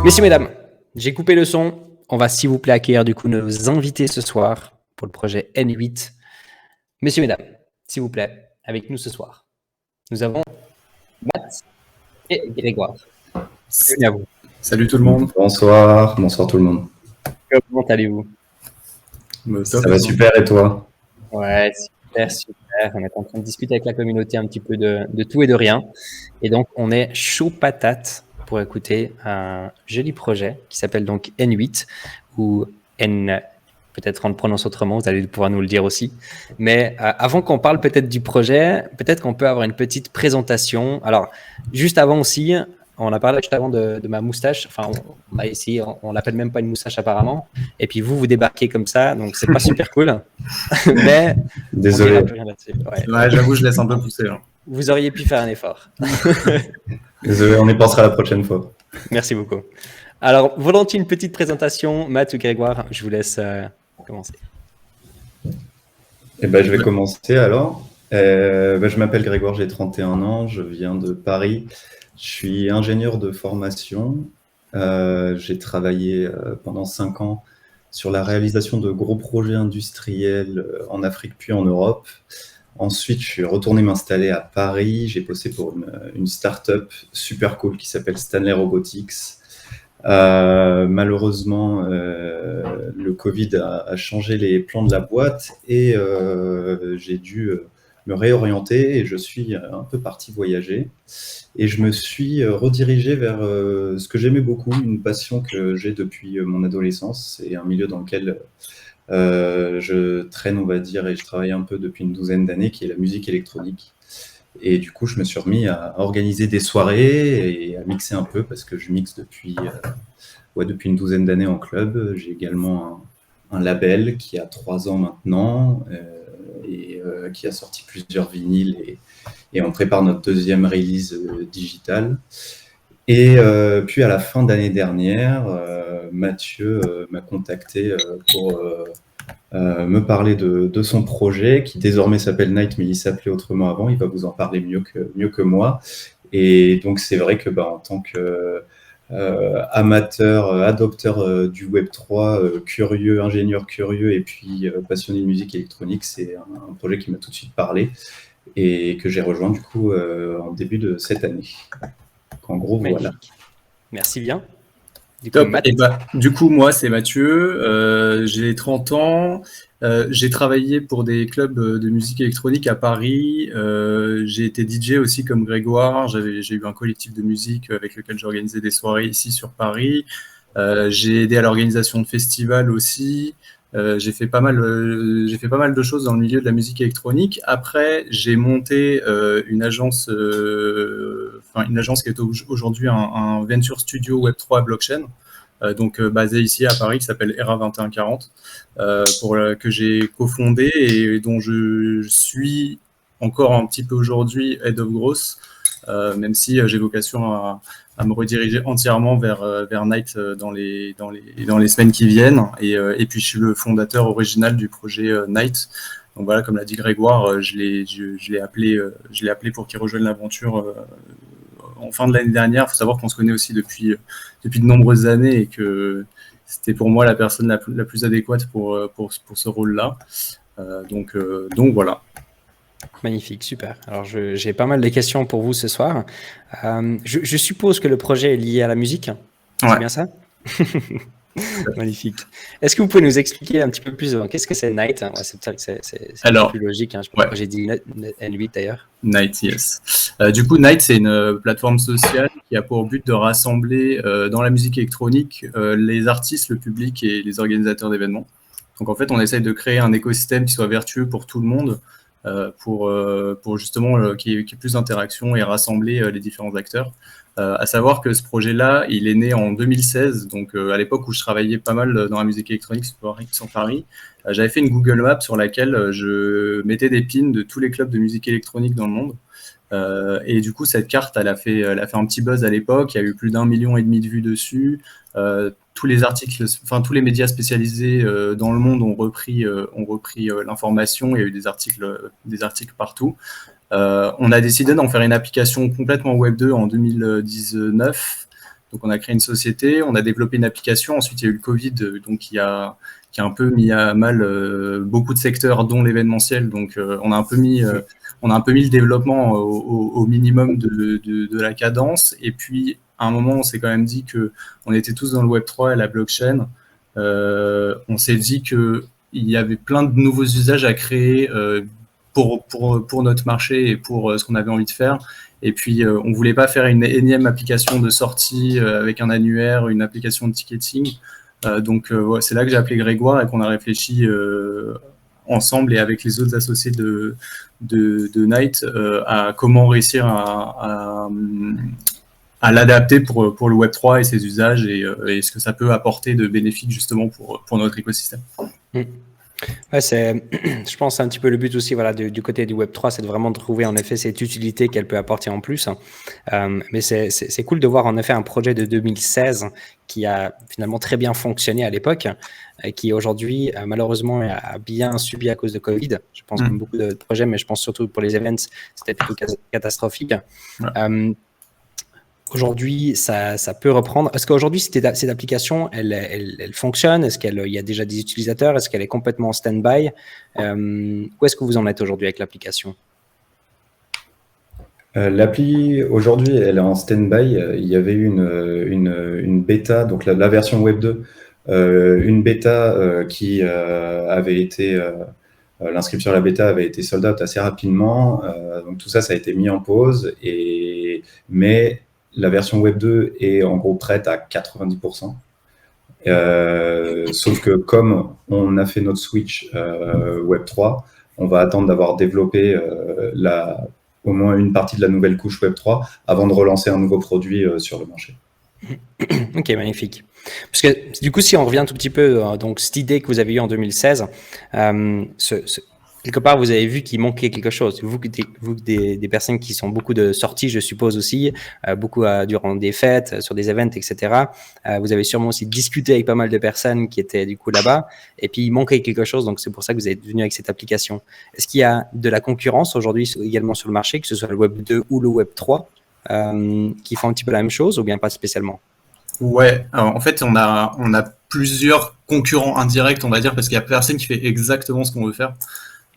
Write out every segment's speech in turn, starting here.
Messieurs, mesdames, j'ai coupé le son. On va s'il vous plaît accueillir du coup nos invités ce soir pour le projet N8. Messieurs, mesdames, s'il vous plaît, avec nous ce soir, nous avons Matt et Grégoire. Bienvenue à vous. Salut tout le monde. Bonsoir tout le monde. Comment allez-vous? Ça va super et toi? Ouais, super. On est en train de discuter avec la communauté un petit peu de tout et de rien. Et donc, on est chaud patate pour écouter un joli projet qui s'appelle donc N8 ou N, peut-être on le prononce autrement, vous allez pouvoir nous le dire aussi. Mais avant qu'on parle peut-être du projet, peut-être qu'on peut avoir une petite présentation. Alors, juste avant aussi, on a parlé juste avant de ma moustache. Enfin, on a essayé, on l'appelle même pas une moustache apparemment. Et puis vous débarquez comme ça, donc c'est pas super cool. Mais désolé. Ouais, j'avoue, je laisse un peu pousser. Hein. Vous auriez pu faire un effort. Désolé, on y pensera la prochaine fois. Merci beaucoup. Alors, volontiers une petite présentation. Matt ou Grégoire, je vous laisse commencer. Je vais commencer alors. Je m'appelle Grégoire, j'ai 31 ans, je viens de Paris. Je suis ingénieur de formation. J'ai travaillé pendant 5 ans sur la réalisation de gros projets industriels en Afrique puis en Europe. Ensuite, je suis retourné m'installer à Paris. J'ai bossé pour une start-up super cool qui s'appelle Stanley Robotics. Malheureusement, le Covid a changé les plans de la boîte et j'ai dû me réorienter et je suis un peu parti voyager. Et je me suis redirigé vers ce que j'aimais beaucoup, une passion que j'ai depuis mon adolescence. C'est un milieu dans lequel je traîne, on va dire, et je travaille un peu depuis une douzaine d'années, qui est la musique électronique. Et du coup, je me suis remis à organiser des soirées et à mixer un peu parce que je mixe depuis une douzaine d'années en club. J'ai également un label qui a 3 ans maintenant et qui a sorti plusieurs vinyles et on prépare notre deuxième release digitale. Et puis à la fin d'année dernière, Mathieu m'a contacté pour me parler de son projet qui désormais s'appelle Night, mais il s'appelait autrement avant. Il va vous en parler mieux que moi. Et donc c'est vrai que en tant que amateur, adopteur du Web3, curieux, ingénieur curieux et puis passionné de musique électronique, c'est un projet qui m'a tout de suite parlé et que j'ai rejoint du coup en début de cette année. En gros, magnifique. Voilà. Merci bien. Du coup, moi, c'est Mathieu. J'ai 30 ans. J'ai travaillé pour des clubs de musique électronique à Paris. J'ai été DJ aussi comme Grégoire. J'ai eu un collectif de musique avec lequel j'organisais des soirées ici sur Paris. J'ai aidé à l'organisation de festivals aussi. J'ai fait pas mal de choses dans le milieu de la musique électronique. Après, j'ai monté une agence qui est aujourd'hui un venture studio Web3 blockchain, basé ici à Paris, qui s'appelle ERA 2140, que j'ai cofondé et dont je suis encore un petit peu aujourd'hui head of growth, même si j'ai vocation à me rediriger entièrement vers Night dans les semaines qui viennent. Et puis, je suis le fondateur original du projet Night. Donc voilà, comme l'a dit Grégoire, je l'ai appelé pour qu'il rejoigne l'aventure en fin de l'année dernière. Il faut savoir qu'on se connaît aussi depuis de nombreuses années et que c'était pour moi la personne la plus adéquate pour ce rôle-là. Donc voilà. Magnifique, super. Alors, j'ai pas mal de questions pour vous ce soir. Je suppose que le projet est lié à la musique. C'est Ouais. bien ça? Magnifique. Est-ce que vous pouvez nous expliquer un petit peu plus qu'est-ce que c'est Night? C'est plus logique. Je sais pas pourquoi j'ai dit N8 d'ailleurs. Night, yes. Du coup, Night, c'est une plateforme sociale qui a pour but de rassembler dans la musique électronique les artistes, le public et les organisateurs d'événements. Donc en fait, on essaye de créer un écosystème qui soit vertueux pour tout le monde, pour justement qu'il y ait plus d'interaction et rassembler les différents acteurs. À savoir que ce projet-là, il est né en 2016, donc à l'époque où je travaillais pas mal dans la musique électronique sur Paris. J'avais fait une Google Maps sur laquelle je mettais des pins de tous les clubs de musique électronique dans le monde. Et du coup, cette carte, elle a fait un petit buzz à l'époque. Il y a eu plus d'1,5 million de vues dessus. Tous les médias spécialisés dans le monde ont repris l'information. Il y a eu des articles partout. On a décidé d'en faire une application complètement Web 2 en 2019 Donc on a créé une société, on a développé une application. Ensuite, il y a eu le Covid, donc qui a un peu mis à mal beaucoup de secteurs, dont l'événementiel. Donc on a un peu mis le développement au minimum de la cadence. Et puis à un moment, on s'est quand même dit que on était tous dans le Web3 et la blockchain. On s'est dit que il y avait plein de nouveaux usages à créer pour notre marché et pour ce qu'on avait envie de faire. Et puis, on voulait pas faire une énième application de sortie avec un annuaire, une application de ticketing. Donc, c'est là que j'ai appelé Grégoire et qu'on a réfléchi ensemble et avec les autres associés de Night à comment réussir à l'adapter pour le Web3 et ses usages et ce que ça peut apporter de bénéfique justement pour notre écosystème. Ouais, je pense, c'est un petit peu le but aussi, voilà, du côté du Web3, c'est de vraiment trouver en effet cette utilité qu'elle peut apporter en plus. Mais c'est cool de voir en effet un projet de 2016 qui a finalement très bien fonctionné à l'époque, qui aujourd'hui malheureusement a bien subi à cause de Covid. Je pense comme beaucoup de projets, mais je pense surtout pour les events, c'était plutôt catastrophique. Ouais. Aujourd'hui, ça peut reprendre. Est-ce qu'aujourd'hui, cette application, elle fonctionne? Est-ce qu'il y a déjà des utilisateurs? Est-ce qu'elle est complètement en stand-by? Où est-ce que vous en êtes aujourd'hui avec l'application? L'appli, aujourd'hui, elle est en stand-by. Il y avait eu une bêta, donc la version Web 2, une bêta qui avait été... l'inscription à la bêta avait été sold out assez rapidement. Donc tout ça a été mis en pause. Mais la version Web 2 est en gros prête à 90%. Sauf que comme on a fait notre switch Web 3, on va attendre d'avoir développé au moins une partie de la nouvelle couche Web 3 avant de relancer un nouveau produit sur le marché. Ok, magnifique. Parce que du coup, si on revient un tout petit peu, donc cette idée que vous avez eue en 2016, quelque part, vous avez vu qu'il manquait quelque chose. Vous des personnes qui sont beaucoup de sorties, je suppose aussi, beaucoup durant des fêtes, sur des events, etc. Vous avez sûrement aussi discuté avec pas mal de personnes qui étaient du coup là-bas. Et puis, il manquait quelque chose. Donc, c'est pour ça que vous êtes venu avec cette application. Est-ce qu'il y a de la concurrence aujourd'hui également sur le marché, que ce soit le Web 2 ou le Web 3, qui font un petit peu la même chose ou bien pas spécialement? Ouais, alors, en fait, on a plusieurs concurrents indirects, on va dire, parce qu'il y a personne qui fait exactement ce qu'on veut faire.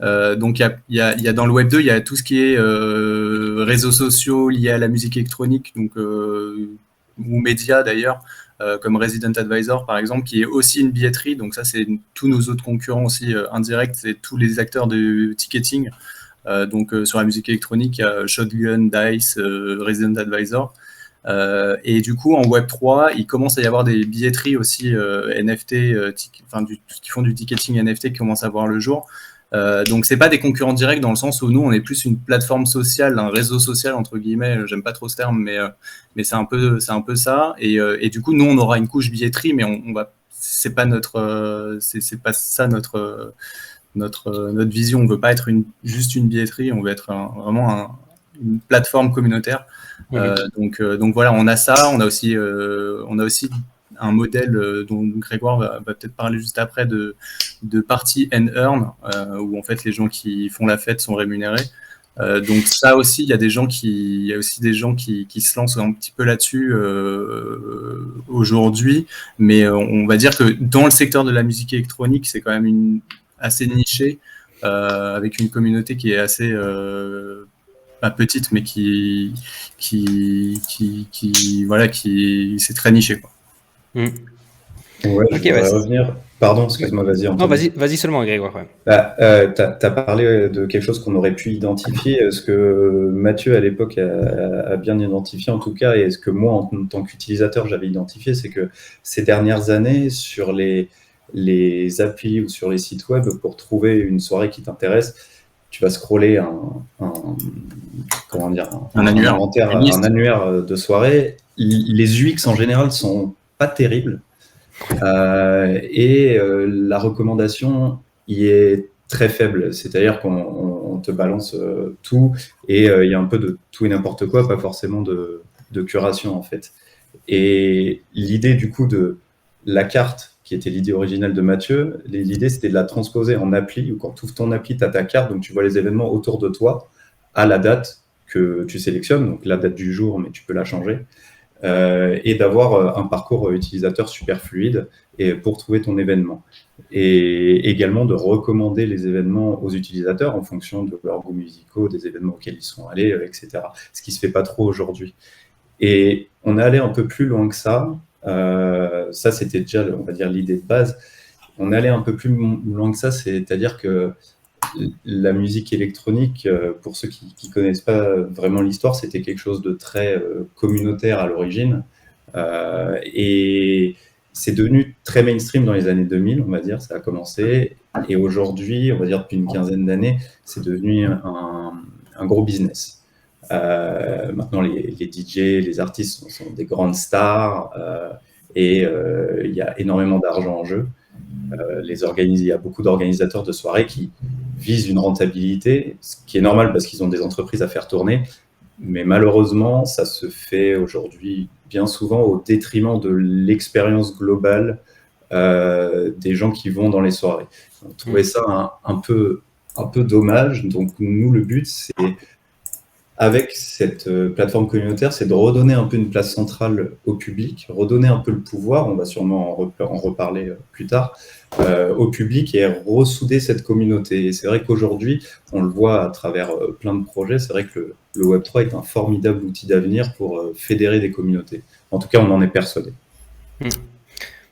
Donc il y a dans le Web 2, il y a tout ce qui est réseaux sociaux liés à la musique électronique, donc ou médias d'ailleurs, comme Resident Advisor par exemple, qui est aussi une billetterie. Donc ça, c'est tous nos autres concurrents aussi indirects, c'est tous les acteurs de ticketing. Donc sur la musique électronique, il y a Shotgun, Dice, Resident Advisor. Et du coup, en Web3, il commence à y avoir des billetteries aussi NFT, qui font du ticketing NFT qui commencent à voir le jour. Donc c'est pas des concurrents directs dans le sens où nous on est plus une plateforme sociale, un réseau social entre guillemets, j'aime pas trop ce terme, mais c'est un peu ça. Et du coup nous on aura une couche billetterie, mais c'est pas c'est pas ça notre vision. On veut pas être juste une billetterie, on veut être vraiment une plateforme communautaire. Donc voilà, on a ça, on a aussi un modèle dont Grégoire va peut-être parler juste après de party and earn, où en fait les gens qui font la fête sont rémunérés. Donc ça aussi, il y a aussi des gens qui se lancent un petit peu là-dessus aujourd'hui, mais on va dire que dans le secteur de la musique électronique, c'est quand même assez niché, avec une communauté qui est assez pas petite, mais qui c'est très niché, quoi. Ouais, je voudrais revenir. Pardon, excuse-moi, vas-y. Non, vas-y seulement, Grégoire. Ouais. T'as parlé de quelque chose qu'on aurait pu identifier. Ce que Mathieu, à l'époque, a bien identifié, en tout cas, et ce que moi, en tant qu'utilisateur, j'avais identifié, c'est que ces dernières années, sur les applis ou sur les sites web, pour trouver une soirée qui t'intéresse, tu vas scroller un annuaire de soirée. Les UX, en général, sont pas terribles. Et la recommandation y est très faible, c'est-à-dire qu'on te balance tout et il y a un peu de tout et n'importe quoi, pas forcément de curation en fait. Et l'idée du coup de la carte, qui était l'idée originale de Mathieu, l'idée c'était de la transposer en appli, où quand tu ouvres ton appli, tu as ta carte, donc tu vois les événements autour de toi à la date que tu sélectionnes, donc la date du jour, mais tu peux la changer. et d'avoir un parcours utilisateur super fluide et pour trouver ton événement. Et également de recommander les événements aux utilisateurs en fonction de leurs goûts musicaux, des événements auxquels ils sont allés, etc. Ce qui ne se fait pas trop aujourd'hui. Et on est allé un peu plus loin que ça. Ça, c'était déjà, on va dire, l'idée de base. On est allé un peu plus loin que ça, c'est-à-dire que la musique électronique, pour ceux qui ne connaissent pas vraiment l'histoire, c'était quelque chose de très communautaire à l'origine. Et c'est devenu très mainstream dans les années 2000, on va dire, ça a commencé. Et aujourd'hui, on va dire depuis une quinzaine d'années, c'est devenu un gros business. Maintenant, les DJ, les artistes sont des grandes stars et il y a énormément d'argent en jeu. Il y a beaucoup d'organisateurs de soirées qui visent une rentabilité, ce qui est normal parce qu'ils ont des entreprises à faire tourner, mais malheureusement, ça se fait aujourd'hui bien souvent au détriment de l'expérience globale des gens qui vont dans les soirées. On trouvait ça un peu dommage. Donc nous, le but, c'est avec cette plateforme communautaire, c'est de redonner un peu une place centrale au public, redonner un peu le pouvoir, on va sûrement en reparler plus tard, au public et ressouder cette communauté. Et c'est vrai qu'aujourd'hui, on le voit à travers plein de projets, c'est vrai que le Web3 est un formidable outil d'avenir pour fédérer des communautés. En tout cas, on en est persuadé.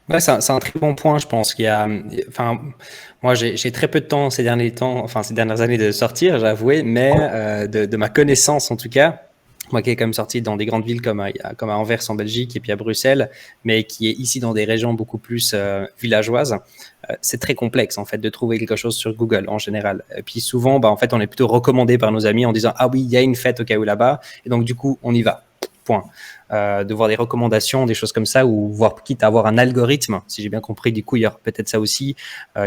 Ouais, c'est un très bon point, je pense. Moi, j'ai très peu de temps ces dernières années de sortir, j'avoue, mais de ma connaissance en tout cas, moi qui ai quand même sorti dans des grandes villes comme à Anvers en Belgique et puis à Bruxelles, mais qui est ici dans des régions beaucoup plus villageoises, c'est très complexe en fait de trouver quelque chose sur Google en général. Et puis souvent, en fait, on est plutôt recommandé par nos amis en disant ah oui, il y a une fête au cas où là-bas, et donc du coup, on y va. Point. De voir des recommandations, des choses comme ça, ou voir quitte à avoir un algorithme, si j'ai bien compris, du coup il y aura peut-être ça aussi,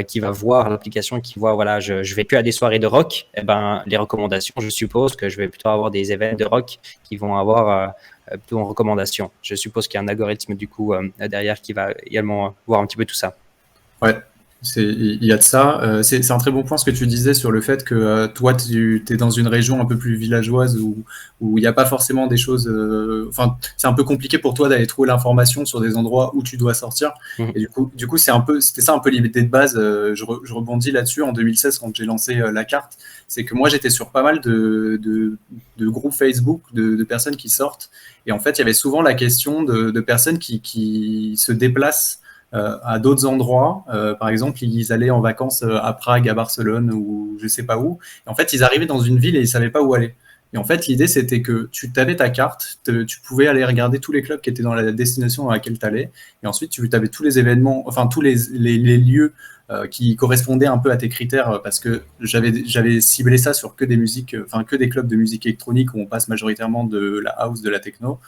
qui va voir l'application, qui voit voilà, je vais plus à des soirées de rock, et les recommandations, je suppose que je vais plutôt avoir des événements de rock qui vont avoir plutôt en recommandation. Je suppose qu'il y a un algorithme du coup derrière qui va également voir un petit peu tout ça. Ouais. Il y a de ça. C'est un très bon point ce que tu disais sur le fait que toi, tu es dans une région un peu plus villageoise où il n'y a pas forcément des choses... c'est un peu compliqué pour toi d'aller trouver l'information sur des endroits où tu dois sortir. Et du coup c'était ça un peu l'idée de base. Je rebondis là-dessus en 2016 quand j'ai lancé la carte. C'est que moi, j'étais sur pas mal de groupes Facebook de personnes qui sortent. Et en fait, il y avait souvent la question de personnes qui se déplacent à d'autres endroits. Par exemple, ils allaient en vacances à Prague, à Barcelone ou je sais pas où. Et en fait, ils arrivaient dans une ville et ils savaient pas où aller. Et en fait, l'idée, c'était que tu avais ta carte, tu pouvais aller regarder tous les clubs qui étaient dans la destination dans laquelle tu allais. Et ensuite, tu avais tous les événements, enfin tous les lieux qui correspondaient un peu à tes critères, parce que j'avais ciblé ça sur que des musiques, que des clubs de musique électronique où on passe majoritairement de la house, de la techno.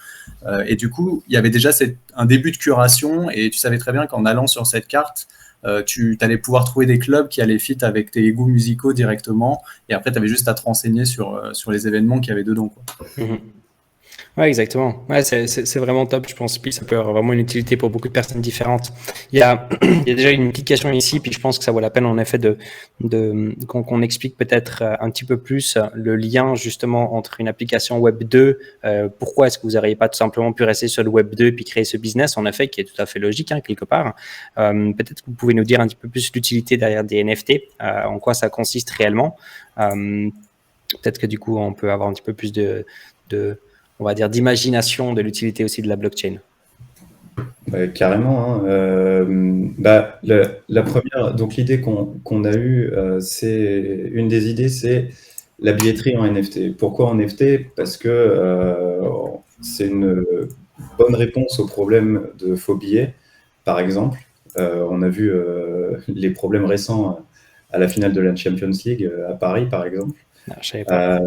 Et du coup, il y avait déjà un début de curation et tu savais très bien qu'en allant sur cette carte, tu allais pouvoir trouver des clubs qui allaient fit avec tes goûts musicaux directement. Et après, tu avais juste à te renseigner sur les événements qu'il y avait dedans, quoi. Ouais, exactement. Ouais, c'est vraiment top, je pense. Puis ça peut avoir vraiment une utilité pour beaucoup de personnes différentes. Il y a déjà une implication ici, puis je pense que ça vaut la peine en effet qu'on explique peut-être un petit peu plus le lien justement entre une application Web 2. Pourquoi est-ce que vous n'auriez pas tout simplement pu rester sur le Web 2 puis créer ce business en effet qui est tout à fait logique quelque part. Peut-être que vous pouvez nous dire un petit peu plus l'utilité derrière des NFT, en quoi ça consiste réellement. Peut-être que du coup on peut avoir un petit peu plus on va dire, d'imagination de l'utilité aussi de la blockchain. Carrément. La première, donc l'idée qu'on a eue, c'est une des idées, c'est la billetterie en NFT. Pourquoi en NFT? Parce que c'est une bonne réponse au problème de faux billets, par exemple. On a vu les problèmes récents à la finale de la Champions League à Paris, par exemple. Non, je savais pas.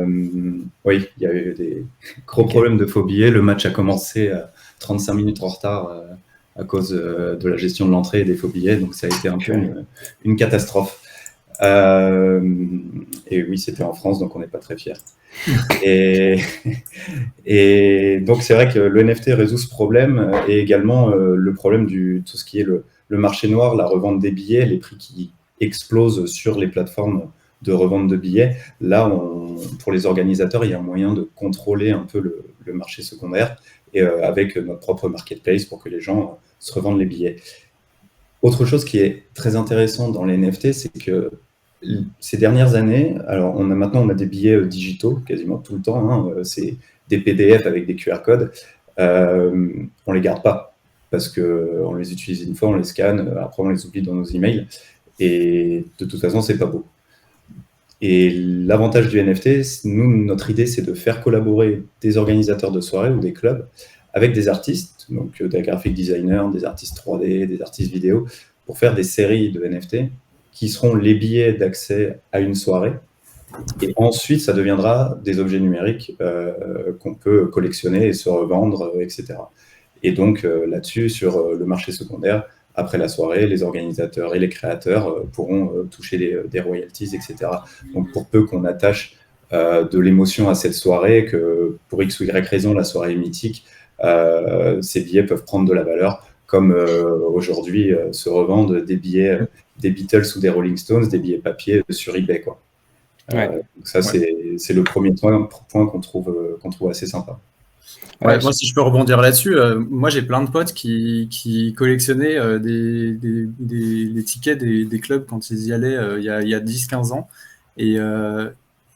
Oui, il y a eu des gros problèmes de faux billets. Le match a commencé à 35 minutes en retard à cause de la gestion de l'entrée et des faux billets. Donc, ça a été un peu une catastrophe. Et oui, c'était en France, donc on n'est pas très fiers. Et donc, c'est vrai que le NFT résout ce problème et également le problème tout ce qui est le marché noir, la revente des billets, les prix qui explosent sur les plateformes de revente de billets. Là, pour les organisateurs, il y a un moyen de contrôler un peu le marché secondaire et avec notre propre marketplace pour que les gens se revendent les billets. Autre chose qui est très intéressant dans les NFT, c'est que ces dernières années, alors maintenant on a des billets digitaux quasiment tout le temps, hein, c'est des PDF avec des QR codes, on les garde pas parce qu'on les utilise une fois, on les scanne, après on les oublie dans nos emails et de toute façon c'est pas beau. Et l'avantage du NFT, notre idée c'est de faire collaborer des organisateurs de soirées ou des clubs avec des artistes, donc des graphic designers, des artistes 3D, des artistes vidéo, pour faire des séries de NFT qui seront les billets d'accès à une soirée. Et ensuite, ça deviendra des objets numériques qu'on peut collectionner et se revendre, etc. Et donc, là-dessus, sur le marché secondaire, après la soirée, les organisateurs et les créateurs pourront toucher des royalties, etc. Donc, pour peu qu'on attache de l'émotion à cette soirée, que pour X ou Y raison, la soirée est mythique, ces billets peuvent prendre de la valeur, comme aujourd'hui se revendent des billets des Beatles ou des Rolling Stones, des billets papier sur eBay, quoi. Donc ça, c'est le premier point qu'on trouve assez sympa. Ouais, moi, si je peux rebondir là-dessus, moi j'ai plein de potes qui collectionnaient les tickets des clubs quand ils y allaient il y a 10-15 ans.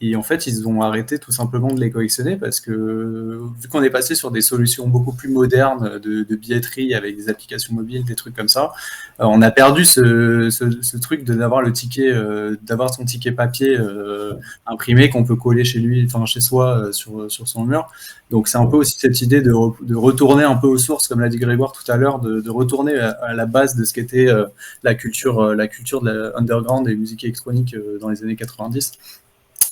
Et en fait, ils ont arrêté tout simplement de les collectionner parce que vu qu'on est passé sur des solutions beaucoup plus modernes de billetterie avec des applications mobiles, des trucs comme ça, on a perdu ce truc d'avoir le ticket, d'avoir son ticket papier imprimé qu'on peut coller chez lui, enfin chez soi sur son mur. Donc c'est un peu aussi cette idée de retourner un peu aux sources, comme l'a dit Grégoire tout à l'heure, de retourner à la base de ce qu'était la culture de la underground et musique électronique dans les années 90.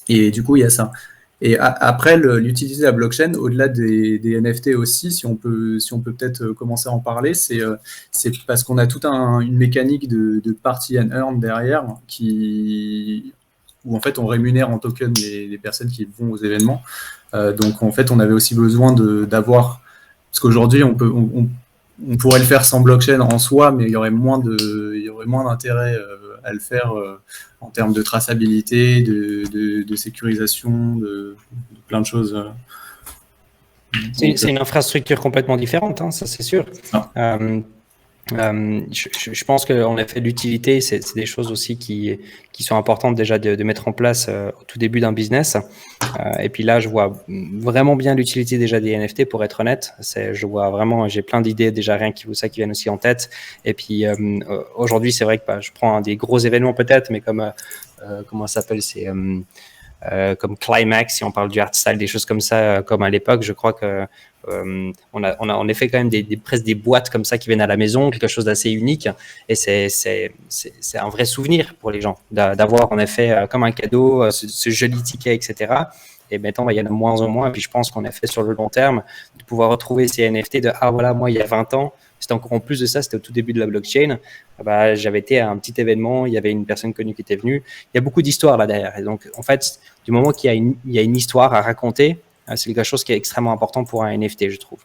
Et du coup, il y a ça. Et après, l'utiliser la blockchain, au-delà des NFT aussi, si on peut peut-être commencer à en parler, c'est parce qu'on a toute une mécanique de party and earn derrière, où en fait on rémunère en token les personnes qui vont aux événements. Donc en fait, on avait aussi besoin d'avoir, parce qu'aujourd'hui on pourrait le faire sans blockchain en soi, mais il y aurait moins d'intérêt à le faire en termes de traçabilité, de sécurisation, de plein de choses. C'est une infrastructure complètement différente, hein, ça c'est sûr. Je pense qu'en effet, l'utilité, c'est des choses aussi qui sont importantes déjà de mettre en place au tout début d'un business. Et puis là, je vois vraiment bien l'utilité déjà des NFT, pour être honnête. Je vois vraiment, j'ai plein d'idées déjà, rien que ça qui viennent aussi en tête. Et puis aujourd'hui, c'est vrai que je prends des gros événements peut-être, mais comme comment ça s'appelle, c'est comme Climax, si on parle du hardstyle, des choses comme ça, comme à l'époque, je crois que on a en effet quand même presque des boîtes comme ça qui viennent à la maison, quelque chose d'assez unique, et c'est un vrai souvenir pour les gens d'avoir en effet comme un cadeau ce joli ticket, etc. Et maintenant, il y en a de moins en moins, et puis je pense qu'en effet sur le long terme, de pouvoir retrouver ces NFT voilà, moi il y a 20 ans, c'était encore en plus de ça, c'était au tout début de la blockchain. J'avais été à un petit événement, il y avait une personne connue qui était venue. Il y a beaucoup d'histoires là derrière. Et donc, en fait, du moment qu'il y a une histoire à raconter, c'est quelque chose qui est extrêmement important pour un NFT, je trouve.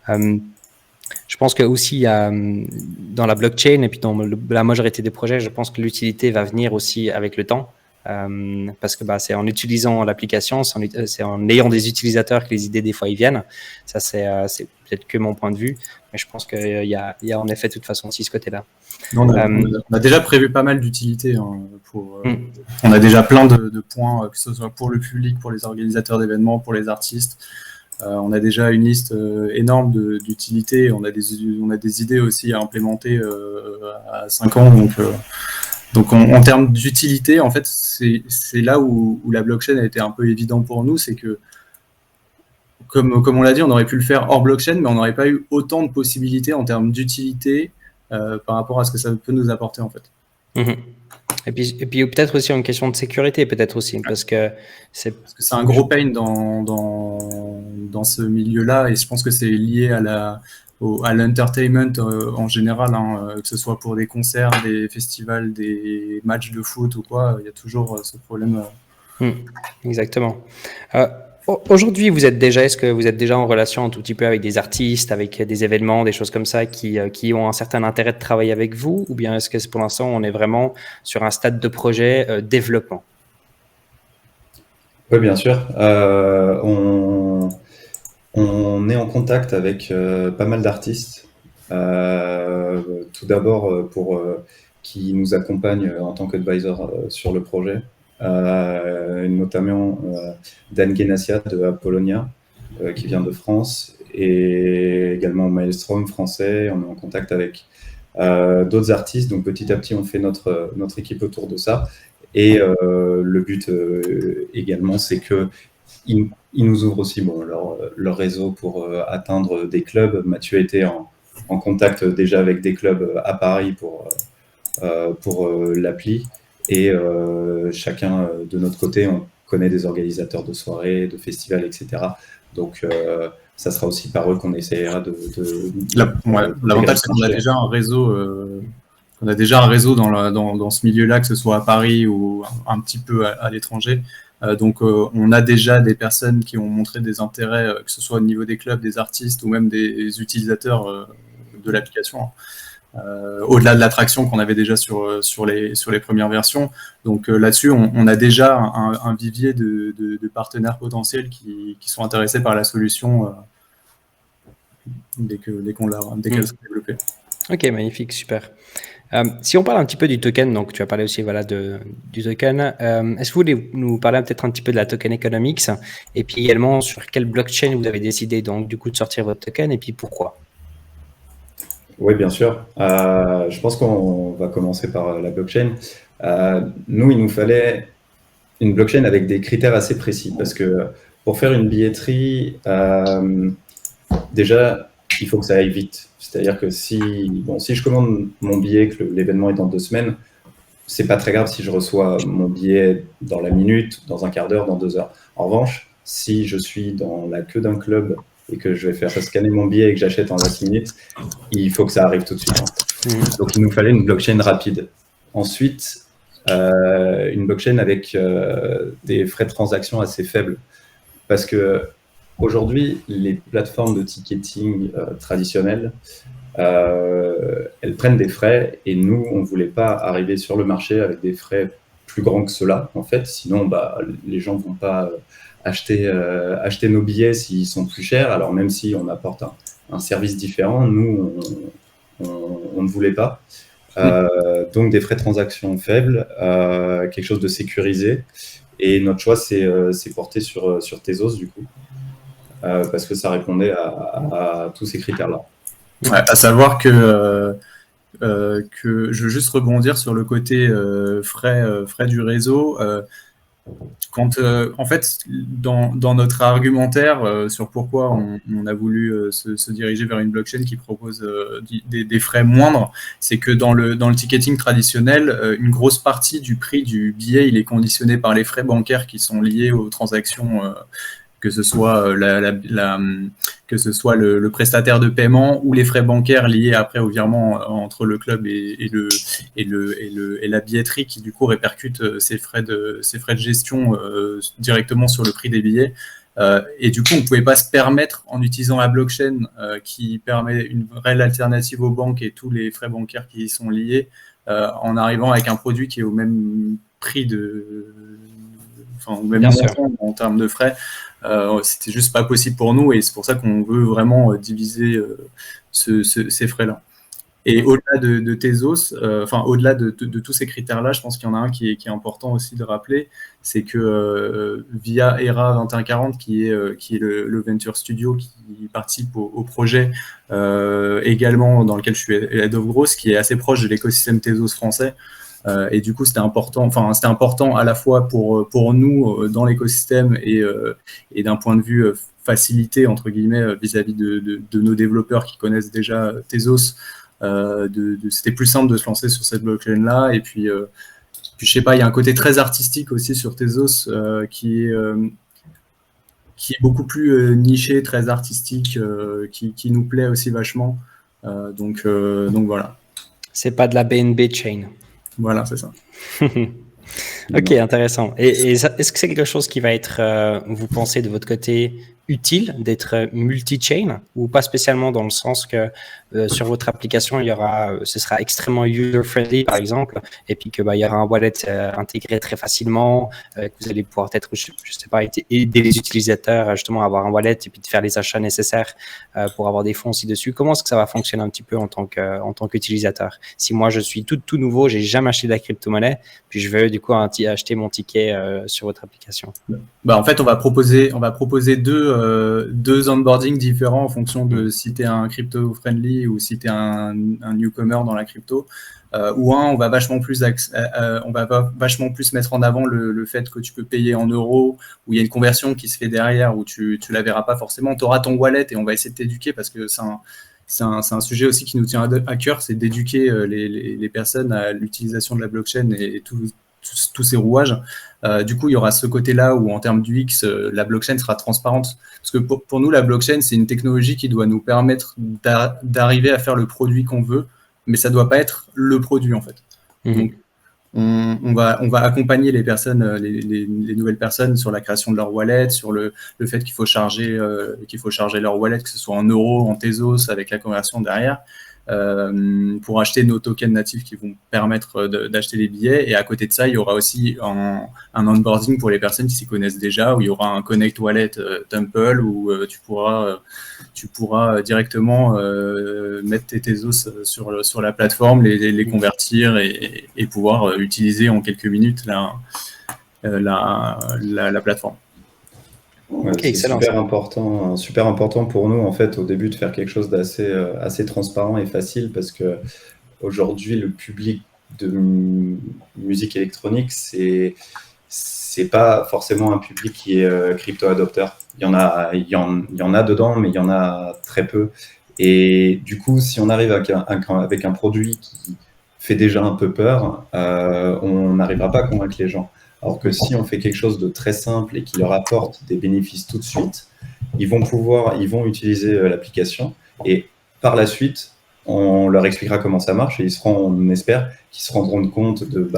Je pense que aussi dans la blockchain et puis dans la majorité des projets, je pense que l'utilité va venir aussi avec le temps. Parce que c'est en utilisant l'application, c'est en ayant des utilisateurs que les idées des fois ils viennent. Ça c'est peut-être que mon point de vue, mais je pense qu'il y a en effet de toute façon aussi ce côté-là. On a déjà prévu pas mal d'utilités. On a déjà plein de points, que ce soit pour le public, pour les organisateurs d'événements, pour les artistes. On a déjà une liste énorme d'utilités. On a des idées aussi à implémenter à 5 ans. Donc en termes d'utilité, en fait, c'est là où la blockchain a été un peu évident pour nous, c'est que, comme on l'a dit, on aurait pu le faire hors blockchain, mais on n'aurait pas eu autant de possibilités en termes d'utilité par rapport à ce que ça peut nous apporter, en fait. Mm-hmm. Et puis peut-être aussi une question de sécurité, peut-être aussi, parce que c'est un gros pain dans ce milieu-là, et je pense que c'est lié à l'entertainment en général, que ce soit pour des concerts, des festivals, des matchs de foot ou quoi, il y a toujours ce problème. Exactement. Aujourd'hui, est-ce que vous êtes déjà en relation un tout petit peu avec des artistes, avec des événements, des choses comme ça qui ont un certain intérêt de travailler avec vous, ou bien est-ce que pour l'instant on est vraiment sur un stade de projet développement? Oui, bien sûr. On est en contact avec pas mal d'artistes. Tout d'abord qui nous accompagnent en tant qu'advisor sur le projet, notamment Dan Genassia de Apollonia, qui vient de France, et également Maelstrom français. On est en contact avec d'autres artistes, donc petit à petit on fait notre équipe autour de ça. Et le but également, c'est que ils nous ouvrent aussi leur réseau pour atteindre des clubs. Mathieu était en contact déjà avec des clubs à Paris pour l'appli. Et chacun de notre côté, on connaît des organisateurs de soirées, de festivals, etc. Donc, ça sera aussi par eux qu'on essaiera l'avantage, c'est qu'on a déjà un réseau. On a déjà un réseau dans ce milieu-là, que ce soit à Paris ou un petit peu à l'étranger. Donc, on a déjà des personnes qui ont montré des intérêts, que ce soit au niveau des clubs, des artistes ou même des utilisateurs de l'application. Au-delà de l'attraction qu'on avait déjà sur les premières versions. Donc là-dessus, on a déjà un vivier de partenaires potentiels qui sont intéressés par la solution dès qu'elle sera développée. Ok, magnifique, super. Si on parle un petit peu du token, donc tu as parlé aussi du token, est-ce que vous voulez nous parler peut-être un petit peu de la token economics et puis également sur quelle blockchain vous avez décidé donc du coup de sortir votre token et puis pourquoi? Oui, bien sûr. Je pense qu'on va commencer par la blockchain. Nous, il nous fallait une blockchain avec des critères assez précis parce que pour faire une billetterie, déjà, il faut que ça aille vite. C'est-à-dire que si je commande mon billet, que l'événement est dans 2 semaines, c'est pas très grave si je reçois mon billet dans la minute, dans un quart d'heure, dans 2 heures. En revanche, si je suis dans la queue d'un club et que je vais faire scanner mon billet et que j'achète en last minute, il faut que ça arrive tout de suite. Donc, il nous fallait une blockchain rapide. Ensuite, une blockchain avec des frais de transaction assez faibles. Parce que aujourd'hui, les plateformes de ticketing traditionnelles, elles prennent des frais et nous, on ne voulait pas arriver sur le marché avec des frais plus grands que cela, en fait. Sinon, les gens ne vont pas acheter nos billets s'ils sont plus chers. Alors, même si on apporte un service différent, nous, on ne voulait pas. Donc, des frais de transaction faibles, quelque chose de sécurisé. Et notre choix, c'est porté sur Tezos, du coup, parce que ça répondait à tous ces critères-là. Ouais, à savoir que je veux juste rebondir sur le côté frais du réseau. Quand, en fait, dans notre argumentaire sur pourquoi on a voulu se diriger vers une blockchain qui propose des frais moindres, c'est que dans le ticketing traditionnel, une grosse partie du prix du billet, il est conditionné par les frais bancaires qui sont liés aux transactions, que ce soit que ce soit le prestataire de paiement ou les frais bancaires liés après au virement entre le club et la billetterie qui du coup répercute ces frais de gestion directement sur le prix des billets. Et du coup, on ne pouvait pas se permettre, en utilisant la blockchain qui permet une réelle alternative aux banques et tous les frais bancaires qui y sont liés, en arrivant avec un produit qui est au même prix au même montant en termes de frais. C'était juste pas possible pour nous et c'est pour ça qu'on veut vraiment diviser ces frais-là. Et au-delà de Tezos, au-delà de tous ces critères-là, je pense qu'il y en a un qui est important aussi de rappeler, c'est que via ERA 2140, qui est le Venture Studio qui participe au projet, également dans lequel je suis Head of Growth, qui est assez proche de l'écosystème Tezos français. Et du coup, c'était important à la fois pour nous dans l'écosystème et d'un point de vue facilité, entre guillemets, vis-à-vis de nos développeurs qui connaissent déjà Tezos. C'était plus simple de se lancer sur cette blockchain-là. Et puis je sais pas, il y a un côté très artistique aussi sur Tezos qui est beaucoup plus niché, très artistique, qui nous plaît aussi vachement. Donc voilà. C'est pas de la BNB chain. Voilà, c'est ça. Ok, intéressant. Et est-ce que c'est quelque chose qui va être, vous pensez de votre côté, utile d'être multi-chain ou pas spécialement dans le sens que sur votre application, ce sera extrêmement user-friendly par exemple, et puis que il y aura un wallet intégré très facilement, que vous allez pouvoir peut-être, je sais pas, aider les utilisateurs justement à avoir un wallet et puis de faire les achats nécessaires pour avoir des fonds aussi dessus. Comment est-ce que ça va fonctionner un petit peu en tant qu'utilisateur? Si moi je suis tout nouveau, j'ai jamais acheté de la crypto-monnaie, puis je veux du coup acheter mon ticket sur votre application. En fait, on va proposer deux onboarding différents en fonction de si tu es un crypto-friendly ou si tu es un newcomer dans la crypto. Ou on va vachement plus mettre en avant le fait que tu peux payer en euros, où il y a une conversion qui se fait derrière, où tu la verras pas forcément. Tu auras ton wallet et on va essayer de t'éduquer parce que c'est un sujet aussi qui nous tient à cœur, c'est d'éduquer les personnes à l'utilisation de la blockchain et tous ces rouages. Du coup, il y aura ce côté-là où, en termes d'UX, la blockchain sera transparente. Parce que pour nous, la blockchain, c'est une technologie qui doit nous permettre d'arriver à faire le produit qu'on veut, mais ça ne doit pas être le produit, en fait. Donc, on va accompagner les personnes, les nouvelles personnes sur la création de leur wallet, sur le fait qu'il faut charger leur wallet, que ce soit en euros, en Tezos, avec la conversion derrière. Pour acheter nos tokens natifs qui vont permettre d'acheter les billets. Et à côté de ça, il y aura aussi un onboarding pour les personnes qui s'y connaissent déjà, où il y aura un Connect Wallet Temple, où tu pourras directement mettre tes Tezos sur la plateforme, les convertir et pouvoir utiliser en quelques minutes la plateforme. Ouais, c'est super important pour nous en fait au début de faire quelque chose assez transparent et facile parce que aujourd'hui le public de musique électronique c'est pas forcément un public qui est crypto adopteur. Il y en a dedans, mais il y en a très peu. Et du coup, si on arrive avec un produit qui fait déjà un peu peur, on n'arrivera pas à convaincre les gens. Alors que si on fait quelque chose de très simple et qui leur apporte des bénéfices tout de suite, ils vont utiliser l'application et par la suite, on leur expliquera comment ça marche et on espère qu'ils se rendront compte de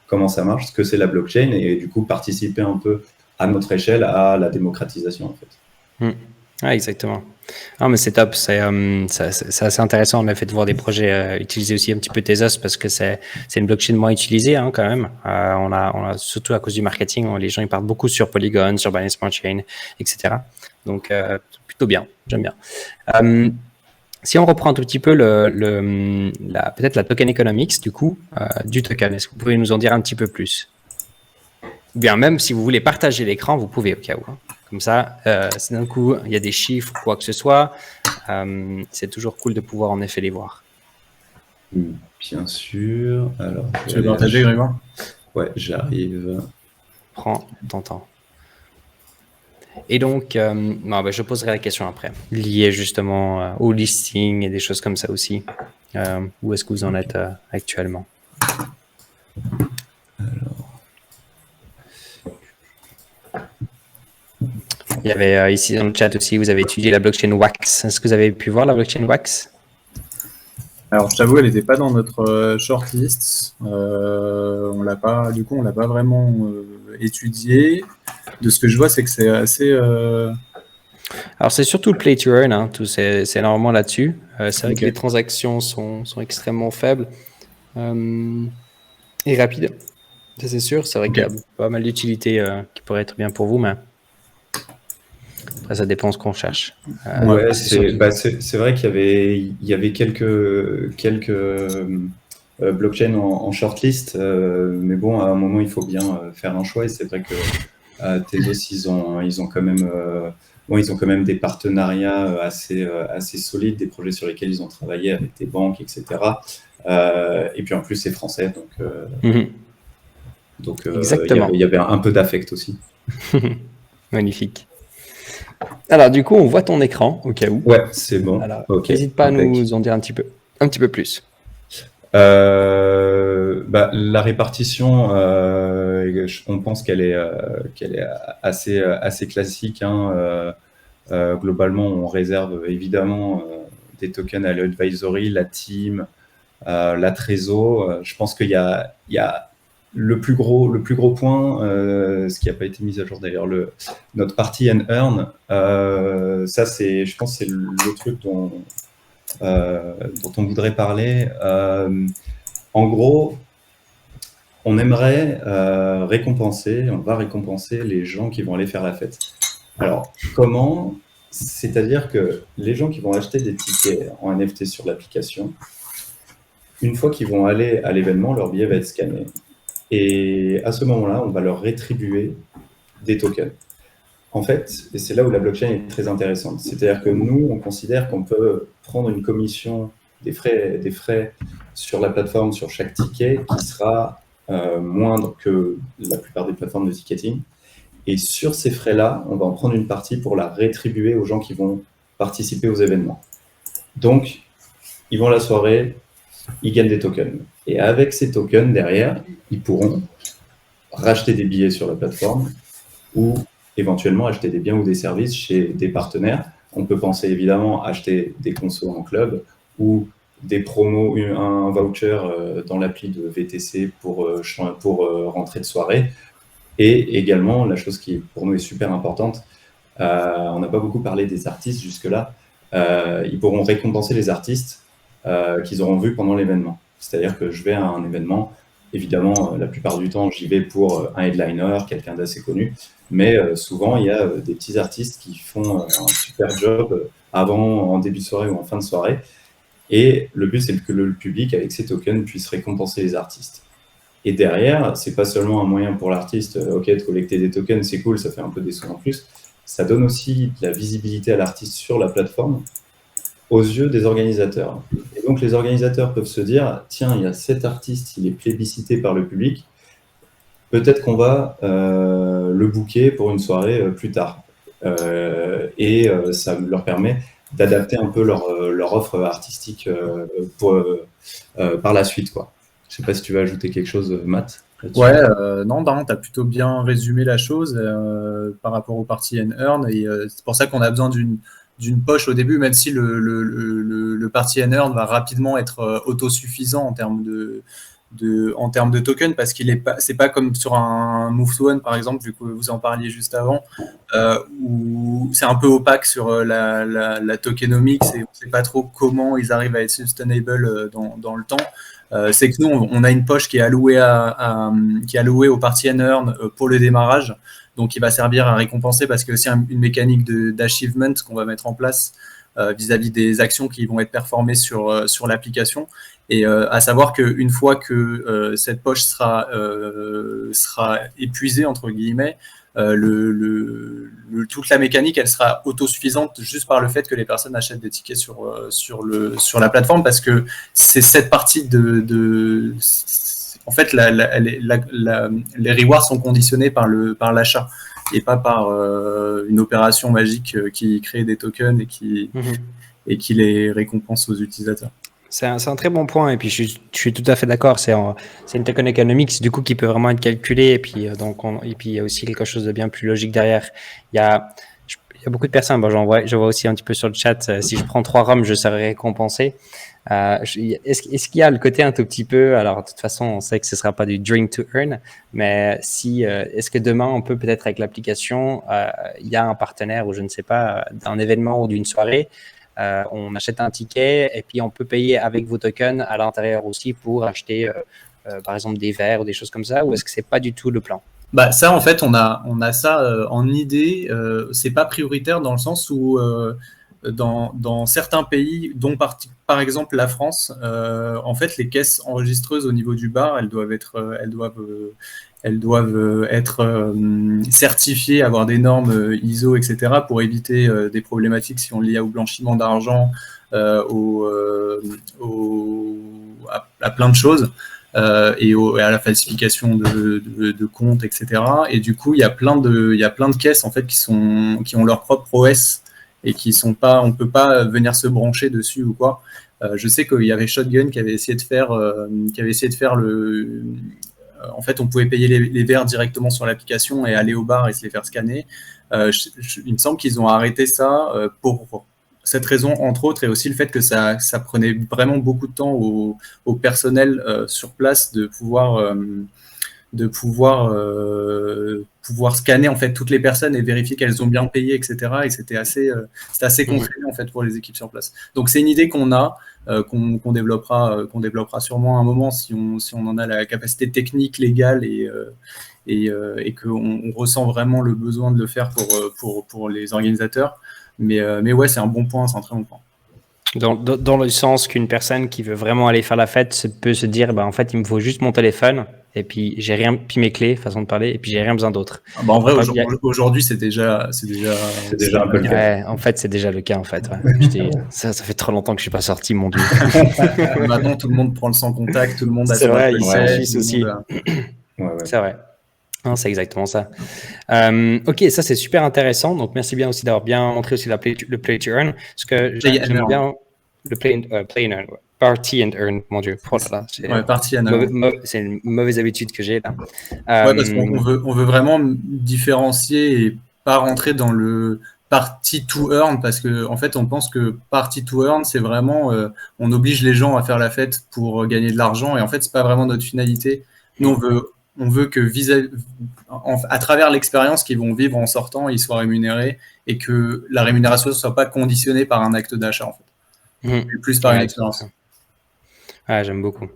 comment ça marche, ce que c'est la blockchain et du coup participer un peu à notre échelle à la démocratisation en fait. Ah, exactement. Ah, mais c'est top, c'est assez intéressant en effet de voir des projets utiliser aussi un petit peu Tezos parce que c'est une blockchain moins utilisée quand même. On a surtout à cause du marketing, les gens ils partent beaucoup sur Polygon, sur Binance Smart Chain, etc. Donc plutôt bien, j'aime bien. Si on reprend un tout petit peu peut-être la token economics du coup du token, est-ce que vous pouvez nous en dire un petit peu plus? Ou bien même si vous voulez partager l'écran, vous pouvez au cas où. Comme ça, si d'un coup, il y a des chiffres ou quoi que ce soit, c'est toujours cool de pouvoir en effet les voir. Bien sûr. Alors, tu veux partager, Grégoire? Ouais, j'arrive. Prends ton temps. Et donc, je poserai la question après, liée justement au listing et des choses comme ça aussi. Où est-ce que vous en êtes actuellement? Il y avait ici dans le chat aussi, vous avez étudié la blockchain Wax. Est-ce que vous avez pu voir la blockchain Wax? Alors, je t'avoue, elle n'était pas dans notre shortlist. On l'a pas vraiment étudiée. De ce que je vois, c'est que c'est assez. Alors, c'est surtout le play to earn. C'est énormément là-dessus. C'est vrai que les transactions sont extrêmement faibles et rapides. Ça, c'est sûr. C'est vrai qu'il y a pas mal d'utilités qui pourraient être bien pour vous, mais après, ça dépend de ce qu'on cherche. Ouais, c'est vrai qu'il y avait quelques blockchains en shortlist, mais bon, à un moment, il faut bien faire un choix. Et c'est vrai que Tezos, ils ont quand même des partenariats assez solides, des projets sur lesquels ils ont travaillé avec des banques, etc. Et puis en plus, c'est français, donc il y avait un peu d'affect aussi. Magnifique. Alors, du coup, on voit ton écran au cas où. Ouais, c'est bon. N'hésite pas à nous en dire un petit peu plus. La répartition, on pense qu'elle est assez classique. Globalement, on réserve évidemment des tokens à l'advisory, la team, la trésor. Je pense qu'il y a le plus gros point, ce qui n'a pas été mis à jour d'ailleurs, notre party and earn, ça c'est, je pense, c'est le truc dont on voudrait parler. En gros, on aimerait on va récompenser les gens qui vont aller faire la fête. Alors, comment? C'est-à-dire que les gens qui vont acheter des tickets en NFT sur l'application, une fois qu'ils vont aller à l'événement, leur billet va être scanné. Et à ce moment-là, on va leur rétribuer des tokens. En fait, et c'est là où la blockchain est très intéressante, c'est-à-dire que nous, on considère qu'on peut prendre une commission des frais sur la plateforme sur chaque ticket qui sera moindre que la plupart des plateformes de ticketing. Et sur ces frais-là, on va en prendre une partie pour la rétribuer aux gens qui vont participer aux événements. Donc, ils vont à la soirée, ils gagnent des tokens. Et avec ces tokens, derrière, ils pourront racheter des billets sur la plateforme ou éventuellement acheter des biens ou des services chez des partenaires. On peut penser évidemment acheter des consos en club ou des promos, un voucher dans l'appli de VTC pour rentrée de soirée. Et également, la chose qui pour nous est super importante, on n'a pas beaucoup parlé des artistes jusque-là, ils pourront récompenser les artistes qu'ils auront vus pendant l'événement. C'est-à-dire que je vais à un événement, évidemment, la plupart du temps, j'y vais pour un headliner, quelqu'un d'assez connu, mais souvent, il y a des petits artistes qui font un super job avant, en début de soirée ou en fin de soirée. Et le but, c'est que le public, avec ces tokens, puisse récompenser les artistes. Et derrière, c'est pas seulement un moyen pour l'artiste, de collecter des tokens, c'est cool, ça fait un peu des sous en plus. Ça donne aussi de la visibilité à l'artiste sur la plateforme aux yeux des organisateurs. Et donc, les organisateurs peuvent se dire, tiens, il y a cet artiste, il est plébiscité par le public, peut-être qu'on va le booker pour une soirée plus tard. Et ça leur permet d'adapter un peu leur offre artistique par la suite, quoi. Je sais pas si tu veux ajouter quelque chose, Matt. Ouais, non, tu as plutôt bien résumé la chose par rapport au party and earn. Et c'est pour ça qu'on a besoin d'une poche au début, même si le party and earn va rapidement être autosuffisant en termes de tokens, parce c'est pas comme sur un Move to Earn par exemple, vu que vous en parliez juste avant, où c'est un peu opaque sur la tokenomics et on sait pas trop comment ils arrivent à être sustainable dans le temps. C'est que nous, on a une poche qui est allouée au party and earn pour le démarrage, donc il va servir à récompenser, parce que c'est une mécanique d'achievement qu'on va mettre en place vis-à-vis des actions qui vont être performées sur l'application. Et à savoir qu'une fois que cette poche sera épuisée, entre guillemets, toute la mécanique, elle sera autosuffisante juste par le fait que les personnes achètent des tickets sur la plateforme, parce que c'est cette partie en fait, les rewards sont conditionnés par l'achat et pas par une opération magique qui crée des tokens et qui les récompense aux utilisateurs. C'est un très bon point, et puis je suis tout à fait d'accord. C'est une token economics du coup qui peut vraiment être calculée, et puis et puis il y a aussi quelque chose de bien plus logique derrière. Il y a beaucoup de personnes. Bon, je vois aussi un petit peu sur le chat. Si je prends 3 rums, je serai récompensé. Est-ce qu'il y a le côté un tout petit peu, alors de toute façon on sait que ce sera pas du drink to earn, mais est-ce que demain on peut peut-être avec l'application, il y a un partenaire ou je ne sais pas, d'un événement ou d'une soirée, on achète un ticket et puis on peut payer avec vos tokens à l'intérieur aussi pour acheter par exemple des verres ou des choses comme ça, ou est-ce que c'est pas du tout le plan? Bah ça, en fait, on a ça en idée. C'est pas prioritaire dans le sens où dans certains pays, dont par exemple la France, en fait, les caisses enregistreuses au niveau du bar, elles doivent être certifiées, avoir des normes ISO, etc., pour éviter des problématiques si on liées au blanchiment d'argent, à plein de choses. Et à la falsification de comptes, etc. Et du coup, il y a plein de caisses en fait qui ont leur propre OS et on peut pas venir se brancher dessus ou quoi. Je sais qu'il y avait Shotgun qui avait essayé de faire en fait, on pouvait payer les verres directement sur l'application et aller au bar et se les faire scanner. Il me semble qu'ils ont arrêté ça pour cette raison, entre autres, et aussi le fait que ça prenait vraiment beaucoup de temps au personnel sur place de pouvoir de pouvoir scanner en fait toutes les personnes et vérifier qu'elles ont bien payé, etc. Et c'était assez contraignant en fait pour les équipes sur place. Donc c'est une idée qu'on a, qu'on développera sûrement à un moment si on en a la capacité technique, légale et qu'on ressent vraiment le besoin de le faire pour les organisateurs. Mais ouais, c'est un bon point, c'est un très bon point. Dans le sens qu'une personne qui veut vraiment aller faire la fête peut se dire, en fait, il me faut juste mon téléphone et puis j'ai rien, puis mes clés, façon de parler, et puis j'ai rien besoin d'autre. En vrai, aujourd'hui, c'est déjà un peu le cas. Ouais, en fait, c'est déjà le cas, en fait. Ouais. Ça fait trop longtemps que je suis pas sorti, mon Dieu. Maintenant, tout le monde prend le sans contact, tout le monde a son vrai, il s'agisse aussi. Ouais. C'est vrai. Non, c'est exactement ça. Ok, ça c'est super intéressant. Donc merci bien aussi d'avoir bien montré aussi le play to earn. Parce que j'aime bien le play and earn. Party and earn, mon Dieu. Oh là là, party and earn. C'est une mauvaise habitude que j'ai là. Ouais, parce qu'on veut vraiment différencier et pas rentrer dans le party to earn, parce que en fait on pense que party to earn c'est vraiment on oblige les gens à faire la fête pour gagner de l'argent, et en fait c'est pas vraiment notre finalité. Nous on veut que à travers l'expérience qu'ils vont vivre en sortant, ils soient rémunérés, et que la rémunération ne soit pas conditionnée par un acte d'achat en fait, mais plus par une expérience. Ah, j'aime beaucoup.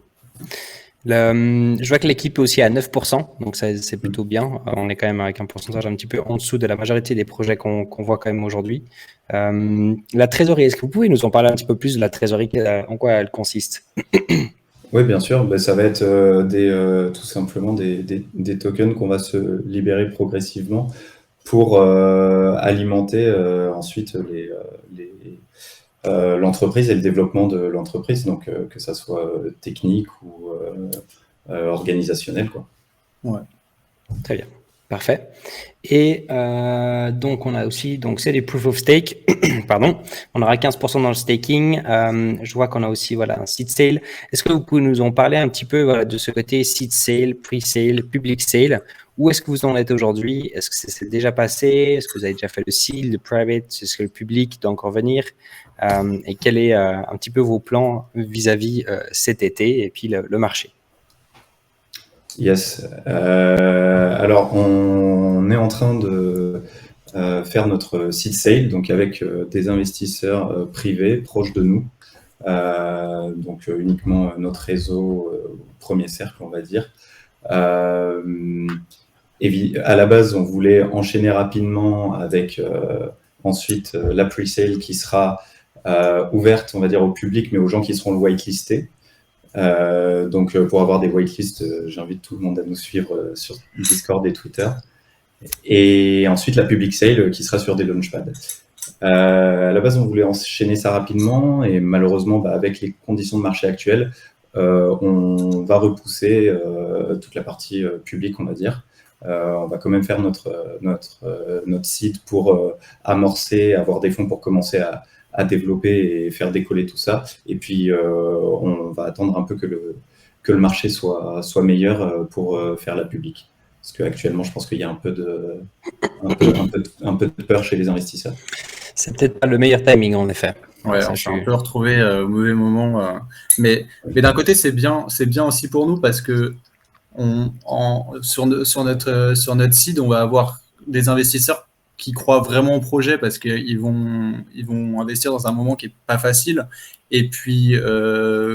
Je vois que l'équipe est aussi à 9%, donc c'est plutôt bien. On est quand même avec un pourcentage un petit peu en dessous de la majorité des projets qu'on voit quand même aujourd'hui. La trésorerie, est-ce que vous pouvez nous en parler un petit peu plus de la trésorerie, en quoi elle consiste? Oui, bien sûr. Ça va être tout simplement des tokens qu'on va se libérer progressivement pour alimenter ensuite l'entreprise et le développement de l'entreprise, donc que ça soit technique ou organisationnel, quoi. Ouais. Très bien, parfait. Et donc on a aussi, c'est des proof of stake. Pardon, on aura 15% dans le staking. Je vois qu'on a aussi un seed sale. Est-ce que vous pouvez nous en parler un petit peu de ce côté seed sale, pre-sale, public sale? Où est-ce que vous en êtes aujourd'hui? Est-ce que c'est déjà passé? Est-ce que vous avez déjà fait le seed, le private? Est-ce que le public doit encore venir? Et quel est un petit peu vos plans vis-à-vis cet été et puis le marché? Yes. Alors, on est en train de faire notre seed sale, donc avec des investisseurs privés proches de nous, donc uniquement notre réseau, premier cercle, on va dire. Et à la base, on voulait enchaîner rapidement avec ensuite la pre-sale qui sera ouverte, on va dire, au public, mais aux gens qui seront whitelistés. Donc, pour avoir des whitelists, j'invite tout le monde à nous suivre sur Discord et Twitter. Et ensuite, la public sale qui sera sur des launchpads. À la base, on voulait enchaîner ça rapidement, et malheureusement, avec les conditions de marché actuelles, on va repousser toute la partie publique, on va dire. On va quand même faire notre site pour amorcer, avoir des fonds pour commencer à développer et faire décoller tout ça. Et puis, on va attendre un peu que le marché soit meilleur pour faire la publique. Parce qu'actuellement, je pense qu'il y a un peu de peur chez les investisseurs. C'est peut-être pas le meilleur timing, en effet. Ouais, on s'est un peu retrouvé au mauvais moment. Mais d'un côté, c'est bien aussi pour nous, parce que sur notre site, on va avoir des investisseurs qui croient vraiment au projet, parce qu'ils vont investir dans un moment qui est pas facile. Et puis,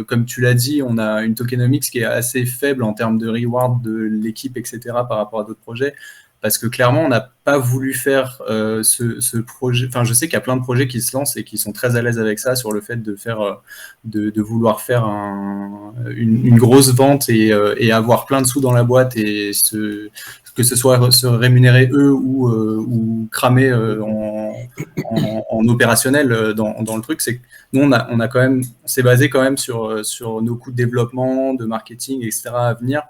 comme tu l'as dit, on a une tokenomics qui est assez faible en termes de reward de l'équipe, etc., par rapport à d'autres projets. Parce que clairement, on n'a pas voulu faire ce projet. Enfin, je sais qu'il y a plein de projets qui se lancent et qui sont très à l'aise avec ça, sur le fait de vouloir faire une grosse vente et avoir plein de sous dans la boîte, et que ce soit se rémunérer eux ou cramer en opérationnel dans le truc. C'est que nous, on a quand même, c'est basé quand même sur nos coûts de développement, de marketing, etc. à venir.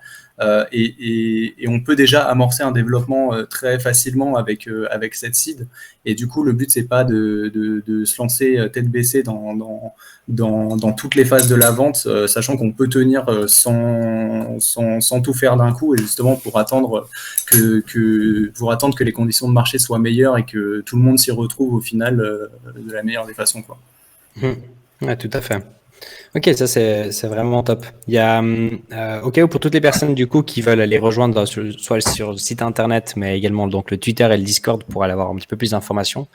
Et on peut déjà amorcer un développement très facilement avec cette seed. Et du coup, le but, c'est pas de se lancer tête baissée dans toutes les phases de la vente, sachant qu'on peut tenir sans tout faire d'un coup, et justement pour attendre que les conditions de marché soient meilleures et que tout le monde s'y retrouve au final de la meilleure des façons, quoi. Ouais, tout à fait. Ok, ça c'est vraiment top. Il y a, au cas où pour toutes les personnes du coup qui veulent aller rejoindre soit sur le site internet, mais également donc le Twitter et le Discord pour aller avoir un petit peu plus d'informations.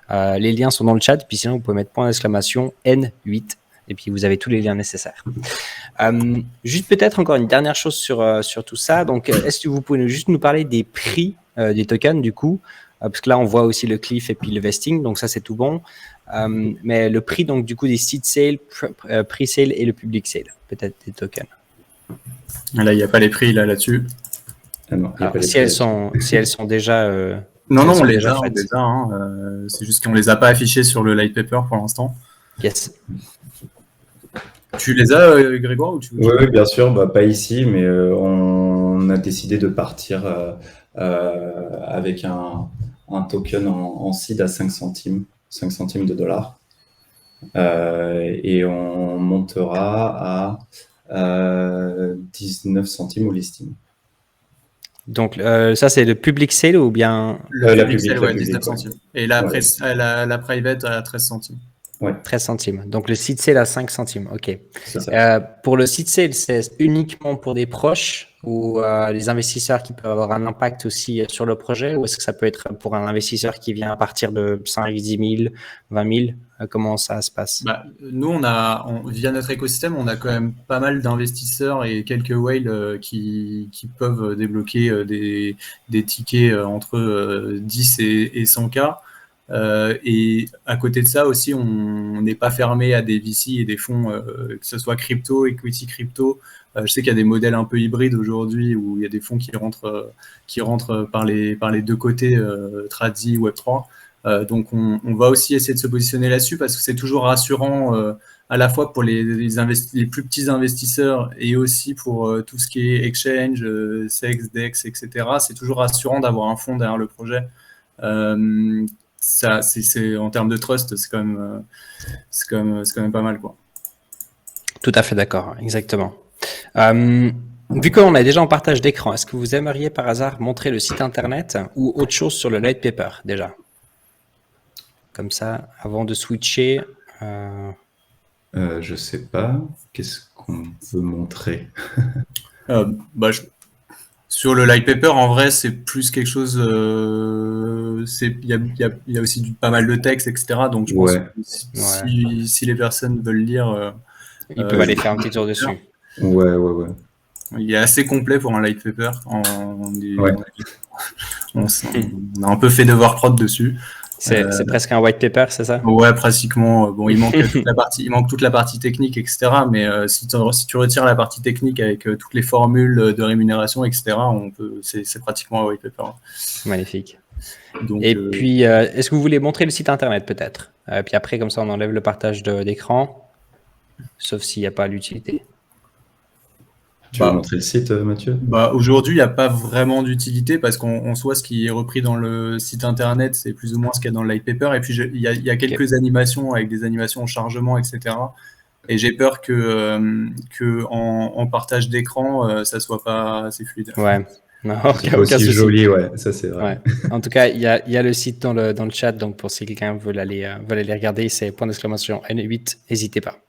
Les liens sont dans le chat, puis sinon vous pouvez mettre N8 et puis vous avez tous les liens nécessaires. Juste peut-être encore une dernière chose sur tout ça. Donc, est-ce que vous pouvez juste nous parler des prix des tokens du coup, parce que là on voit aussi le cliff et puis le vesting, donc ça c'est tout bon. Mais le prix donc du coup des seed sale, pre-sale et le public sale, peut-être des tokens. Là, il n'y a pas les prix là-dessus. Ah non, il y a Alors, pas les si elles sont déjà Non, elles on sont les déjà a, faites. c'est juste qu'on les a pas affichés sur le light paper pour l'instant. Yes. Tu les as, Grégoire, ou tu veux... Oui, bien sûr, bah, pas ici, mais on a décidé de partir avec un token en seed à 5 centimes de dollars. Et on montera à 19 centimes au listing. Donc ça c'est le public sale ou bien Le la public sale, public, 19 ouais. centimes. Et la, Ouais. la private à 13 centimes. Ouais, 13 centimes. Donc le seed sale à 5 centimes. Ok. c'est ça. Pour le seed sale, c'est uniquement pour des proches ou les investisseurs qui peuvent avoir un impact aussi sur le projet, ou est-ce que ça peut être pour un investisseur qui vient à partir de 5, 10 000, 20 000? Comment ça se passe? Bah, nous, via notre écosystème, on a quand même pas mal d'investisseurs et quelques whales qui peuvent débloquer des tickets entre 10 et 100K. Et à côté de ça aussi, on n'est pas fermé à des VC et des fonds, que ce soit crypto, equity crypto. Je sais qu'il y a des modèles un peu hybrides aujourd'hui où il y a des fonds qui rentrent par les deux côtés, Tradi, Web3. Donc on va aussi essayer de se positionner là-dessus parce que c'est toujours rassurant à la fois pour les plus petits investisseurs et aussi pour tout ce qui est exchange, SEX, DEX, etc. C'est toujours rassurant d'avoir un fonds derrière le projet. Ça, c'est en termes de trust, c'est quand même pas mal, quoi. Tout à fait d'accord, exactement. Vu qu'on est déjà en partage d'écran, est-ce que vous aimeriez par hasard montrer le site internet ou autre chose sur le light paper déjà? Comme ça, avant de switcher. Je sais pas. Qu'est-ce qu'on veut montrer? Sur le light paper, en vrai, c'est plus quelque chose. Il y a aussi pas mal de texte, etc. Donc, je pense que si les personnes veulent lire, ils peuvent aller faire un petit tour dessus. Ouais. Il est assez complet pour un light paper. On a un peu fait devoir prod dessus. C'est presque un white paper, c'est ça? Ouais, pratiquement. Bon, il manque toute la partie technique, etc. Mais si tu retires la partie technique avec toutes les formules de rémunération, etc., c'est pratiquement un white paper. Magnifique. Donc, et puis, est-ce que vous voulez montrer le site internet peut-être? Puis après, comme ça, on enlève le partage d'écran, sauf s'il n'y a pas l'utilité. Tu veux montrer le site, Mathieu? Aujourd'hui, il n'y a pas vraiment d'utilité parce qu'en soi, ce qui est repris dans le site internet, c'est plus ou moins ce qu'il y a dans le light paper. Et puis, il y a quelques animations avec des animations en chargement, etc. Et j'ai peur que en partage d'écran, ça soit pas assez fluide. Ouais. Non, c'est aussi souci. Joli, ouais, ça c'est vrai. Ouais. En tout cas, il y a le site dans le chat, donc pour si quelqu'un veut aller regarder, c'est !N8, n'hésitez pas.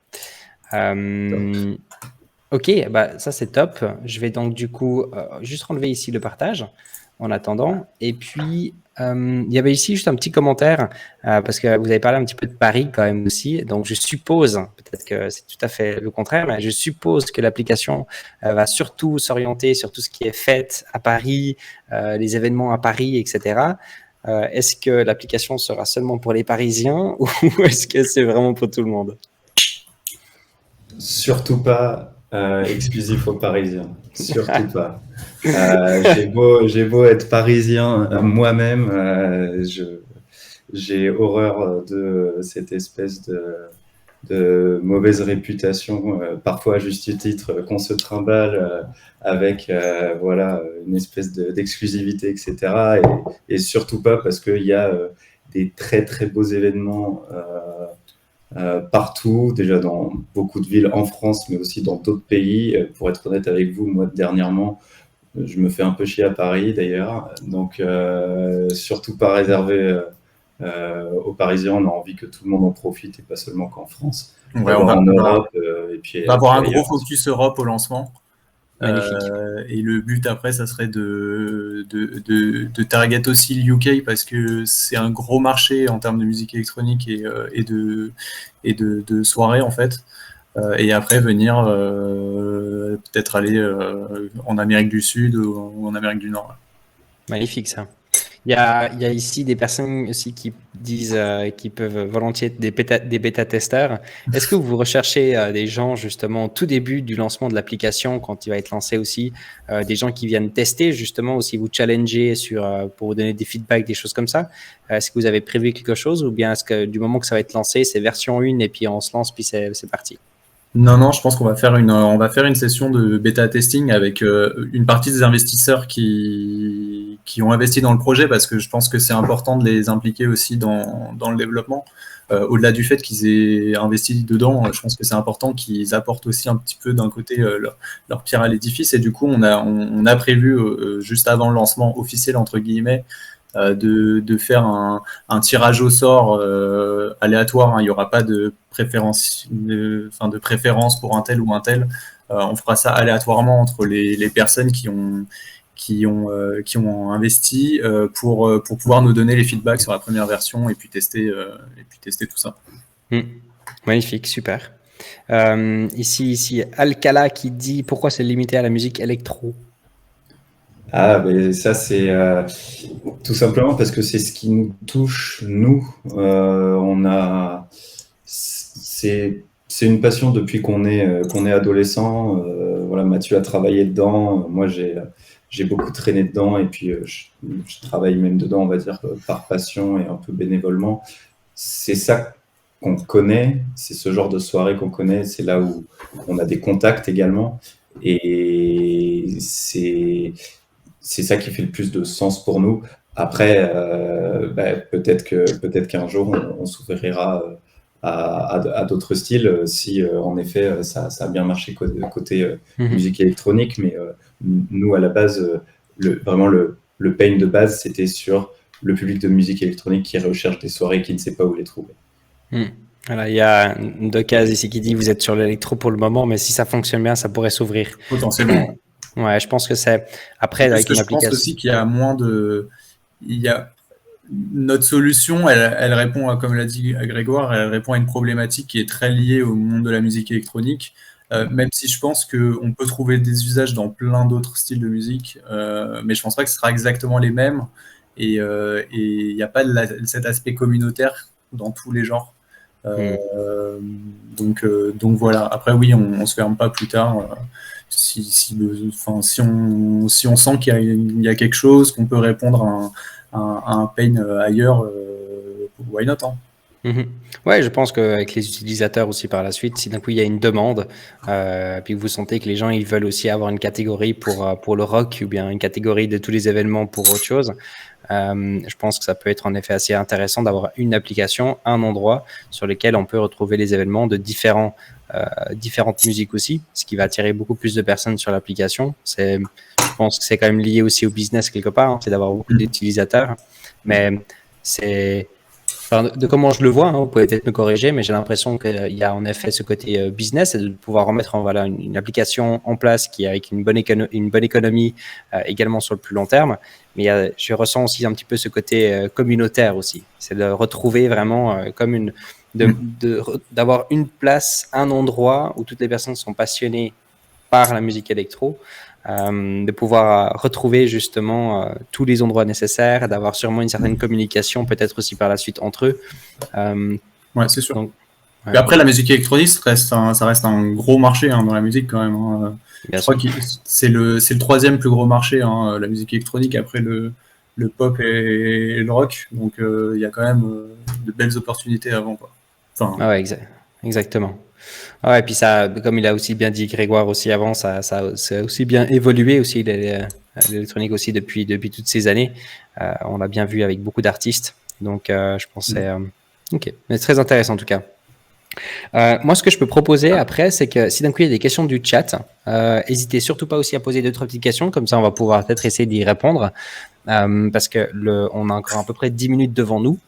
Ok, ça c'est top. Je vais donc du coup juste enlever ici le partage en attendant. Et puis, il y avait ici juste un petit commentaire parce que vous avez parlé un petit peu de Paris quand même aussi. Donc, je suppose, peut-être que c'est tout à fait le contraire, mais je suppose que l'application va surtout s'orienter sur tout ce qui est fête à Paris, les événements à Paris, etc. Est-ce que l'application sera seulement pour les Parisiens ou est-ce que c'est vraiment pour tout le monde? Surtout pas exclusif aux Parisiens. Surtout pas. J'ai beau être parisien moi-même, j'ai horreur de cette espèce de mauvaise réputation, parfois à juste titre, qu'on se trimballe avec une espèce d'exclusivité, etc. Et surtout pas parce qu'il y a des très très beaux événements partout, déjà dans beaucoup de villes en France, mais aussi dans d'autres pays. Pour être honnête avec vous, moi, dernièrement, je me fais un peu chier à Paris, d'ailleurs. Donc, surtout pas réservé aux Parisiens. On a envie que tout le monde en profite et pas seulement qu'en France. Ouais, en Europe, et puis, On va avoir un ailleurs. gros focus Europe au lancement. Magnifique. Et le but après, ça serait de target aussi le UK parce que c'est un gros marché en termes de musique électronique et de soirée en fait. Et après venir peut-être aller en Amérique du Sud ou en Amérique du Nord. Magnifique ça. Il y a ici des personnes aussi qui disent qu'ils peuvent volontiers être des bêta-testeurs. Est-ce que vous recherchez des gens justement au tout début du lancement de l'application, quand il va être lancé aussi, des gens qui viennent tester justement aussi, vous challenger pour vous donner des feedbacks, des choses comme ça? Est-ce que vous avez prévu quelque chose ou bien est-ce que du moment que ça va être lancé, c'est version 1 et puis on se lance puis c'est parti? Non, je pense qu'on va faire une session de bêta testing avec une partie des investisseurs qui ont investi dans le projet parce que je pense que c'est important de les impliquer aussi dans le développement. Au-delà du fait qu'ils aient investi dedans, je pense que c'est important qu'ils apportent aussi un petit peu d'un côté leur pierre à l'édifice. Et du coup, on a prévu juste avant le lancement officiel entre guillemets de faire un tirage au sort aléatoire. Hein. Il n'y aura pas de préférence pour un tel ou un tel. On fera ça aléatoirement entre les personnes qui ont investi pour pouvoir nous donner les feedbacks sur la première version et puis tester tout ça. Magnifique, super. Ici, Alcala qui dit pourquoi c'est limité à la musique électro? Ben ça, c'est tout simplement parce que c'est ce qui nous touche, nous. C'est une passion depuis qu'on est adolescent. Voilà, Mathieu a travaillé dedans. Moi, j'ai beaucoup traîné dedans et puis je travaille même dedans, on va dire, par passion et un peu bénévolement. C'est ça qu'on connaît, c'est ce genre de soirée qu'on connaît, c'est là où on a des contacts également. Et c'est ça qui fait le plus de sens pour nous. Après, peut-être qu'un jour, on s'ouvrira à d'autres styles si, en effet, ça a bien marché côté musique électronique. Mais nous, à la base, vraiment le pain de base, c'était sur le public de musique électronique qui recherche des soirées et qui ne sait pas où les trouver. Voilà, il y a deux cases ici qui dit vous êtes sur l'électro pour le moment, mais si ça fonctionne bien, ça pourrait s'ouvrir. Potentiellement. Ouais, je pense que c'est après avec une application. Je pense aussi qu'il y a moins de. Notre solution, elle répond, comme l'a dit Grégoire, elle répond à une problématique qui est très liée au monde de la musique électronique. Même si je pense qu'on peut trouver des usages dans plein d'autres styles de musique, mais je pense pas que ce sera exactement les mêmes. Et il n'y a pas cet aspect communautaire dans tous les genres. Donc voilà. Après, oui, on se ferme pas plus tard. Si on sent qu'il y a quelque chose, qu'on peut répondre à un pain ailleurs, why not, hein. Ouais, je pense qu'avec les utilisateurs aussi par la suite, si d'un coup il y a une demande, puis que vous sentez que les gens ils veulent aussi avoir une catégorie pour le rock ou bien une catégorie de tous les événements pour autre chose, je pense que ça peut être en effet assez intéressant d'avoir une application, un endroit sur lequel on peut retrouver les événements de différentes musiques aussi, ce qui va attirer beaucoup plus de personnes sur l'application. Je pense que c'est quand même lié aussi au business quelque part, hein, c'est d'avoir beaucoup d'utilisateurs, mais c'est... Enfin, de comment je le vois, hein, vous pouvez peut-être me corriger, mais j'ai l'impression qu'il y a en effet ce côté business et de pouvoir remettre une application en place qui est avec une bonne économie également sur le plus long terme. Mais je ressens aussi un petit peu ce côté communautaire aussi. C'est de retrouver vraiment comme d'avoir une place, un endroit où toutes les personnes sont passionnées par la musique électro. De pouvoir retrouver justement tous les endroits nécessaires, d'avoir sûrement une certaine communication peut-être aussi par la suite entre eux. Ouais, c'est sûr. Donc, ouais. Et après, la musique électronique, ça reste un gros marché hein, dans la musique quand même. Hein. Je crois que c'est le troisième plus gros marché, hein, la musique électronique, après le pop et le rock. Donc il y a quand même de belles opportunités avant, quoi. Enfin, ouais, exactement. Ouais, et puis ça, comme il a aussi bien dit Grégoire aussi avant, ça a aussi bien évolué aussi l'électronique aussi depuis toutes ces années. On l'a bien vu avec beaucoup d'artistes. Donc je pense que c'est ok, mais très intéressant en tout cas. Moi, ce que je peux proposer après, c'est que si d'un coup il y a des questions du chat, n'hésitez surtout pas aussi à poser d'autres petites questions, comme ça on va pouvoir peut-être essayer d'y répondre, parce que on a encore à peu près 10 minutes devant nous.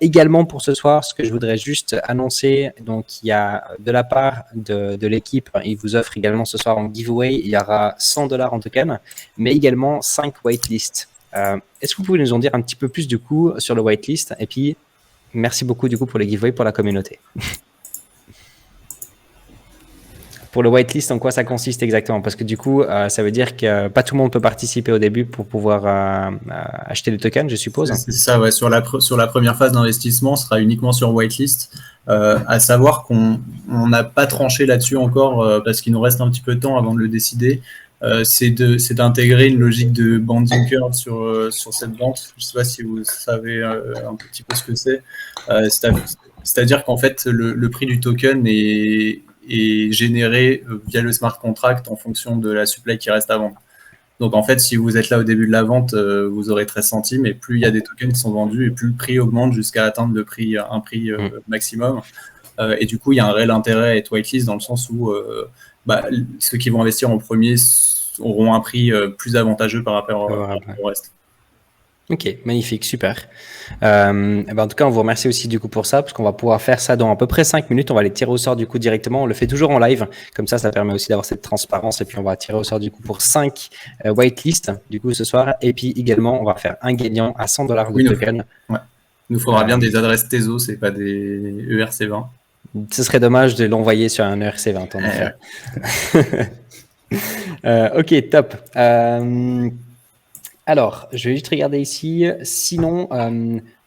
Également pour ce soir, ce que je voudrais juste annoncer, donc il y a de la part de l'équipe, ils vous offrent également ce soir en giveaway, il y aura $100 en token, mais également 5 whitelists. Est-ce que vous pouvez nous en dire un petit peu plus du coup sur le whitelist? Et puis, merci beaucoup du coup pour les giveaways pour la communauté. Pour le whitelist, en quoi ça consiste exactement? Parce que du coup, ça veut dire que pas tout le monde peut participer au début pour pouvoir acheter le token, je suppose. C'est ça, ouais. Sur la première phase d'investissement, ce sera uniquement sur whitelist. À savoir qu'on n'a pas tranché là-dessus encore parce qu'il nous reste un petit peu de temps avant de le décider. C'est d'intégrer une logique de banding curve sur cette vente. Je ne sais pas si vous savez un petit peu ce que c'est. C'est-à-dire qu'en fait, le prix du token est généré via le smart contract en fonction de la supply qui reste à vendre. Donc en fait, si vous êtes là au début de la vente, vous aurez 13 centimes, et plus il y a des tokens qui sont vendus, et plus le prix augmente jusqu'à atteindre un prix maximum. Et du coup, il y a un réel intérêt à être whitelist dans le sens où ceux qui vont investir en premier auront un prix plus avantageux par rapport au reste. Ok, magnifique, super. En tout cas, on vous remercie aussi du coup pour ça, parce qu'on va pouvoir faire ça dans à peu près 5 minutes. On va les tirer au sort du coup directement. On le fait toujours en live, comme ça permet aussi d'avoir cette transparence. Et puis on va tirer au sort du coup pour 5 whitelists du coup ce soir. Et puis également, on va faire un gagnant à $100 de token. Il nous faudra bien des adresses TESO, c'est pas des ERC20. Ce serait dommage de l'envoyer sur un ERC20 en effet. Ok, top. Alors, je vais juste regarder ici. Sinon,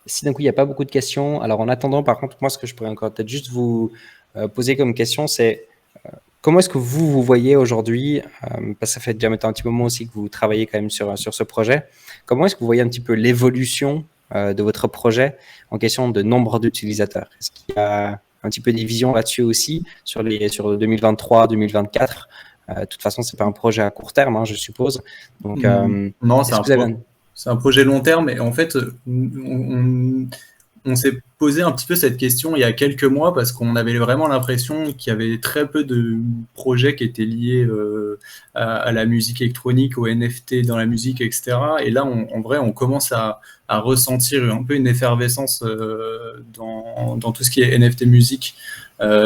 si d'un coup, il n'y a pas beaucoup de questions. Alors, en attendant, par contre, moi, ce que je pourrais encore peut-être juste vous poser comme question, c'est comment est-ce que vous voyez aujourd'hui, parce que ça fait déjà maintenant un petit moment aussi que vous travaillez quand même sur ce projet, comment est-ce que vous voyez un petit peu l'évolution de votre projet en question de nombre d'utilisateurs? Est-ce qu'il y a un petit peu des visions là-dessus aussi sur 2023, 2024? De toute façon, c'est pas un projet à court terme, hein, je suppose. Donc, non, c'est un projet long terme. Et en fait, on s'est posé un petit peu cette question il y a quelques mois parce qu'on avait vraiment l'impression qu'il y avait très peu de projets qui étaient liés à la musique électronique, aux NFT dans la musique, etc. Et là, en vrai, on commence à ressentir un peu une effervescence dans tout ce qui est NFT musique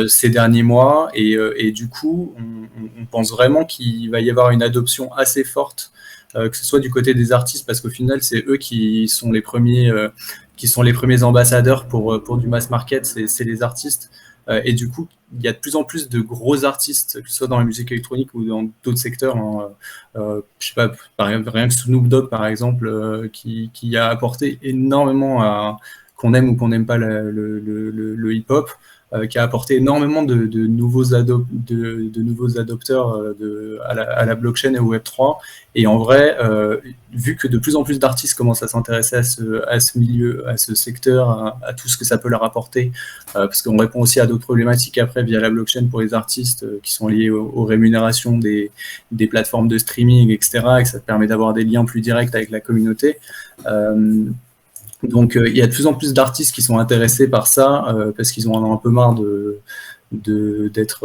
ces derniers mois. Et du coup, on pense vraiment qu'il va y avoir une adoption assez forte, que ce soit du côté des artistes, parce qu'au final, c'est eux qui sont les premiers ambassadeurs pour du mass market, c'est les artistes. Et du coup, il y a de plus en plus de gros artistes, que ce soit dans la musique électronique ou dans d'autres secteurs. Je sais pas, rien que Snoop Dogg, par exemple, qui a apporté énormément qu'on aime ou qu'on n'aime pas le hip-hop, qui a apporté énormément de nouveaux adopteurs à la blockchain et au Web3. Et en vrai, vu que de plus en plus d'artistes commencent à s'intéresser à ce milieu, à ce secteur, à tout ce que ça peut leur apporter, parce qu'on répond aussi à d'autres problématiques après via la blockchain pour les artistes qui sont liés aux rémunérations des plateformes de streaming, etc., et que ça permet d'avoir des liens plus directs avec la communauté. Donc, il y a de plus en plus d'artistes qui sont intéressés par ça parce qu'ils en ont un peu marre d'être,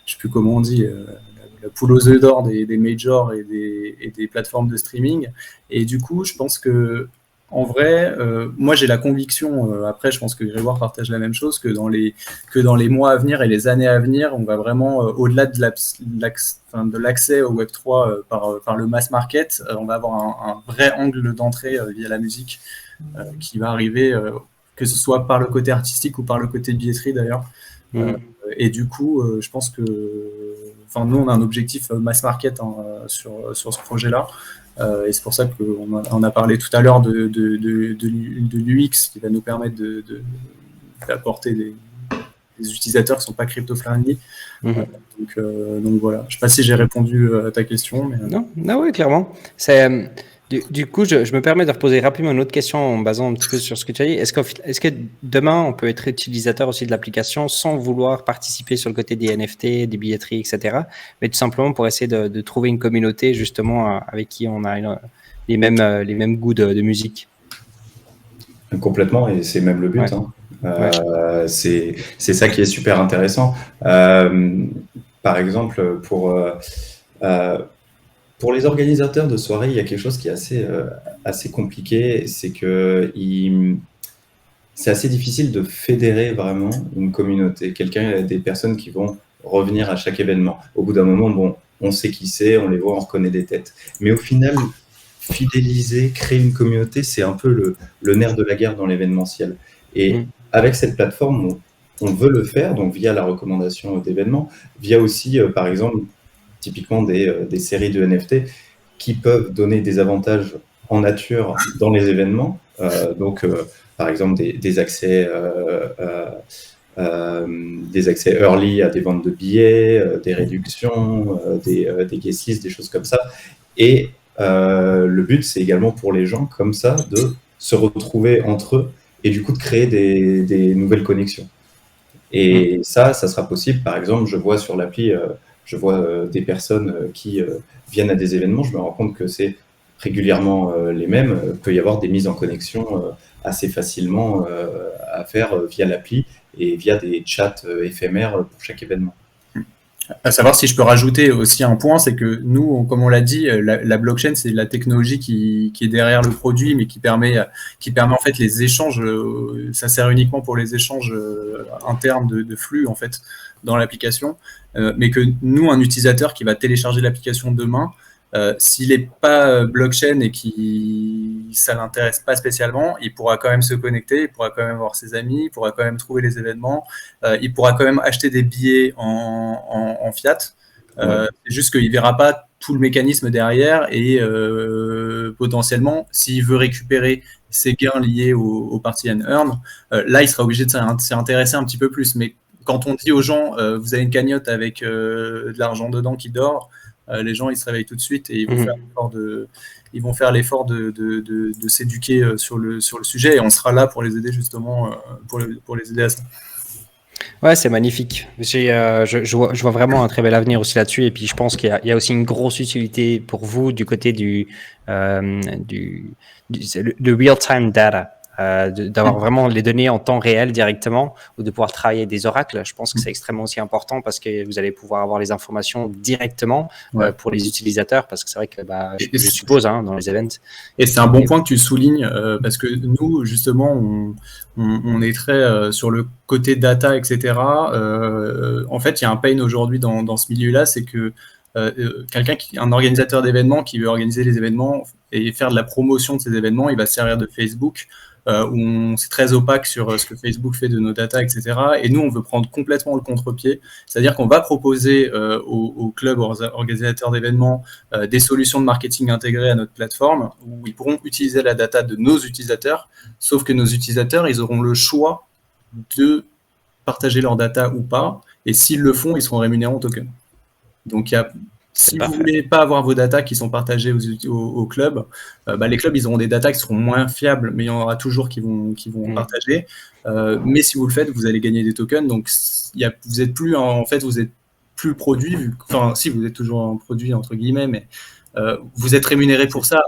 je sais plus comment on dit, la poule aux œufs d'or des majors et des plateformes de streaming. Et du coup, je pense que, en vrai, moi j'ai la conviction, après je pense que Grégoire partage la même chose, que dans les mois à venir et les années à venir, on va vraiment, au-delà de l'accès au Web3 par le mass market, on va avoir un vrai angle d'entrée via la musique qui va arriver, que ce soit par le côté artistique ou par le côté billetterie d'ailleurs. Et du coup, je pense que nous, on a un objectif mass market sur ce projet-là. Et c'est pour ça qu'on a parlé tout à l'heure de l'UX qui va nous permettre d'apporter des utilisateurs qui ne sont pas crypto-friendly. Donc voilà. Je ne sais pas si j'ai répondu à ta question. Mais... Non, oui, clairement. Du coup, je me permets de reposer rapidement une autre question en basant un petit peu sur ce que tu as dit. Est-ce que demain, on peut être utilisateur aussi de l'application sans vouloir participer sur le côté des NFT, des billetteries, etc., mais tout simplement pour essayer de trouver une communauté justement avec qui on a les mêmes goûts de musique? Complètement, et c'est même le but. Ouais. Hein. C'est ça qui est super intéressant. Par exemple, pour les organisateurs de soirées, il y a quelque chose qui est assez compliqué, c'est que c'est assez difficile de fédérer vraiment une communauté. Des personnes qui vont revenir à chaque événement. Au bout d'un moment, bon, on sait qui c'est, on les voit, on reconnaît des têtes. Mais au final, fidéliser, créer une communauté, c'est un peu le nerf de la guerre dans l'événementiel. Et avec cette plateforme, on veut le faire, donc via la recommandation d'événements, via aussi, par exemple, typiquement des séries de NFT qui peuvent donner des avantages en nature dans les événements. Par exemple, des accès early à des ventes de billets, des réductions, des guest lists, des choses comme ça. Et le but, c'est également pour les gens comme ça de se retrouver entre eux et du coup de créer des nouvelles connexions. Et ça sera possible. Par exemple, je vois sur l'appli, des personnes qui viennent à des événements, je me rends compte que c'est régulièrement les mêmes. Il peut y avoir des mises en connexion assez facilement à faire via l'appli et via des chats éphémères pour chaque événement. À savoir, si je peux rajouter aussi un point, c'est que nous, comme on l'a dit, la blockchain, c'est la technologie qui est derrière le produit, mais qui permet en fait les échanges. Ça sert uniquement pour les échanges internes de flux en fait dans l'application. Mais que nous, un utilisateur qui va télécharger l'application demain, s'il n'est pas blockchain et ça l'intéresse pas spécialement, il pourra quand même se connecter, il pourra quand même voir ses amis, il pourra quand même trouver les événements, il pourra quand même acheter des billets en fiat. C'est juste qu'il ne verra pas tout le mécanisme derrière et potentiellement, s'il veut récupérer ses gains liés au party and earn, là, il sera obligé de s'y intéresser un petit peu plus. Mais quand on dit aux gens, vous avez une cagnotte avec de l'argent dedans qui dort, les gens ils se réveillent tout de suite et ils vont faire l'effort de s'éduquer sur le sujet, et on sera là pour les aider justement pour les aider à ça. Ouais, c'est magnifique. Je vois vraiment un très bel avenir aussi là-dessus, et puis je pense qu'il y a aussi une grosse utilité pour vous du côté du real-time data. D'avoir vraiment les données en temps réel directement, ou de pouvoir travailler des oracles. Je pense que c'est extrêmement aussi important parce que vous allez pouvoir avoir les informations directement pour les utilisateurs, parce que c'est vrai que je suppose dans les events. Et c'est un bon point que tu soulignes parce que nous justement on est très sur le côté data, etc. En fait, il y a un pain aujourd'hui dans ce milieu-là, c'est que un organisateur d'événements qui veut organiser les événements et faire de la promotion de ces événements, il va se servir de Facebook, où c'est très opaque sur ce que Facebook fait de nos data, etc. Et nous, on veut prendre complètement le contre-pied, c'est-à-dire qu'on va proposer aux clubs, aux organisateurs d'événements, des solutions de marketing intégrées à notre plateforme, où ils pourront utiliser la data de nos utilisateurs, sauf que nos utilisateurs, ils auront le choix de partager leur data ou pas, et s'ils le font, ils seront rémunérés en token. Donc, si vous ne voulez pas avoir vos datas qui sont partagées au club, les clubs, ils auront des datas qui seront moins fiables, mais il y en aura toujours qui vont partager. Mais si vous le faites, vous allez gagner des tokens. Donc, vous êtes plus, en fait, vous êtes plus produit. Enfin, si, vous êtes toujours un produit, entre guillemets, mais vous êtes rémunéré pour ça,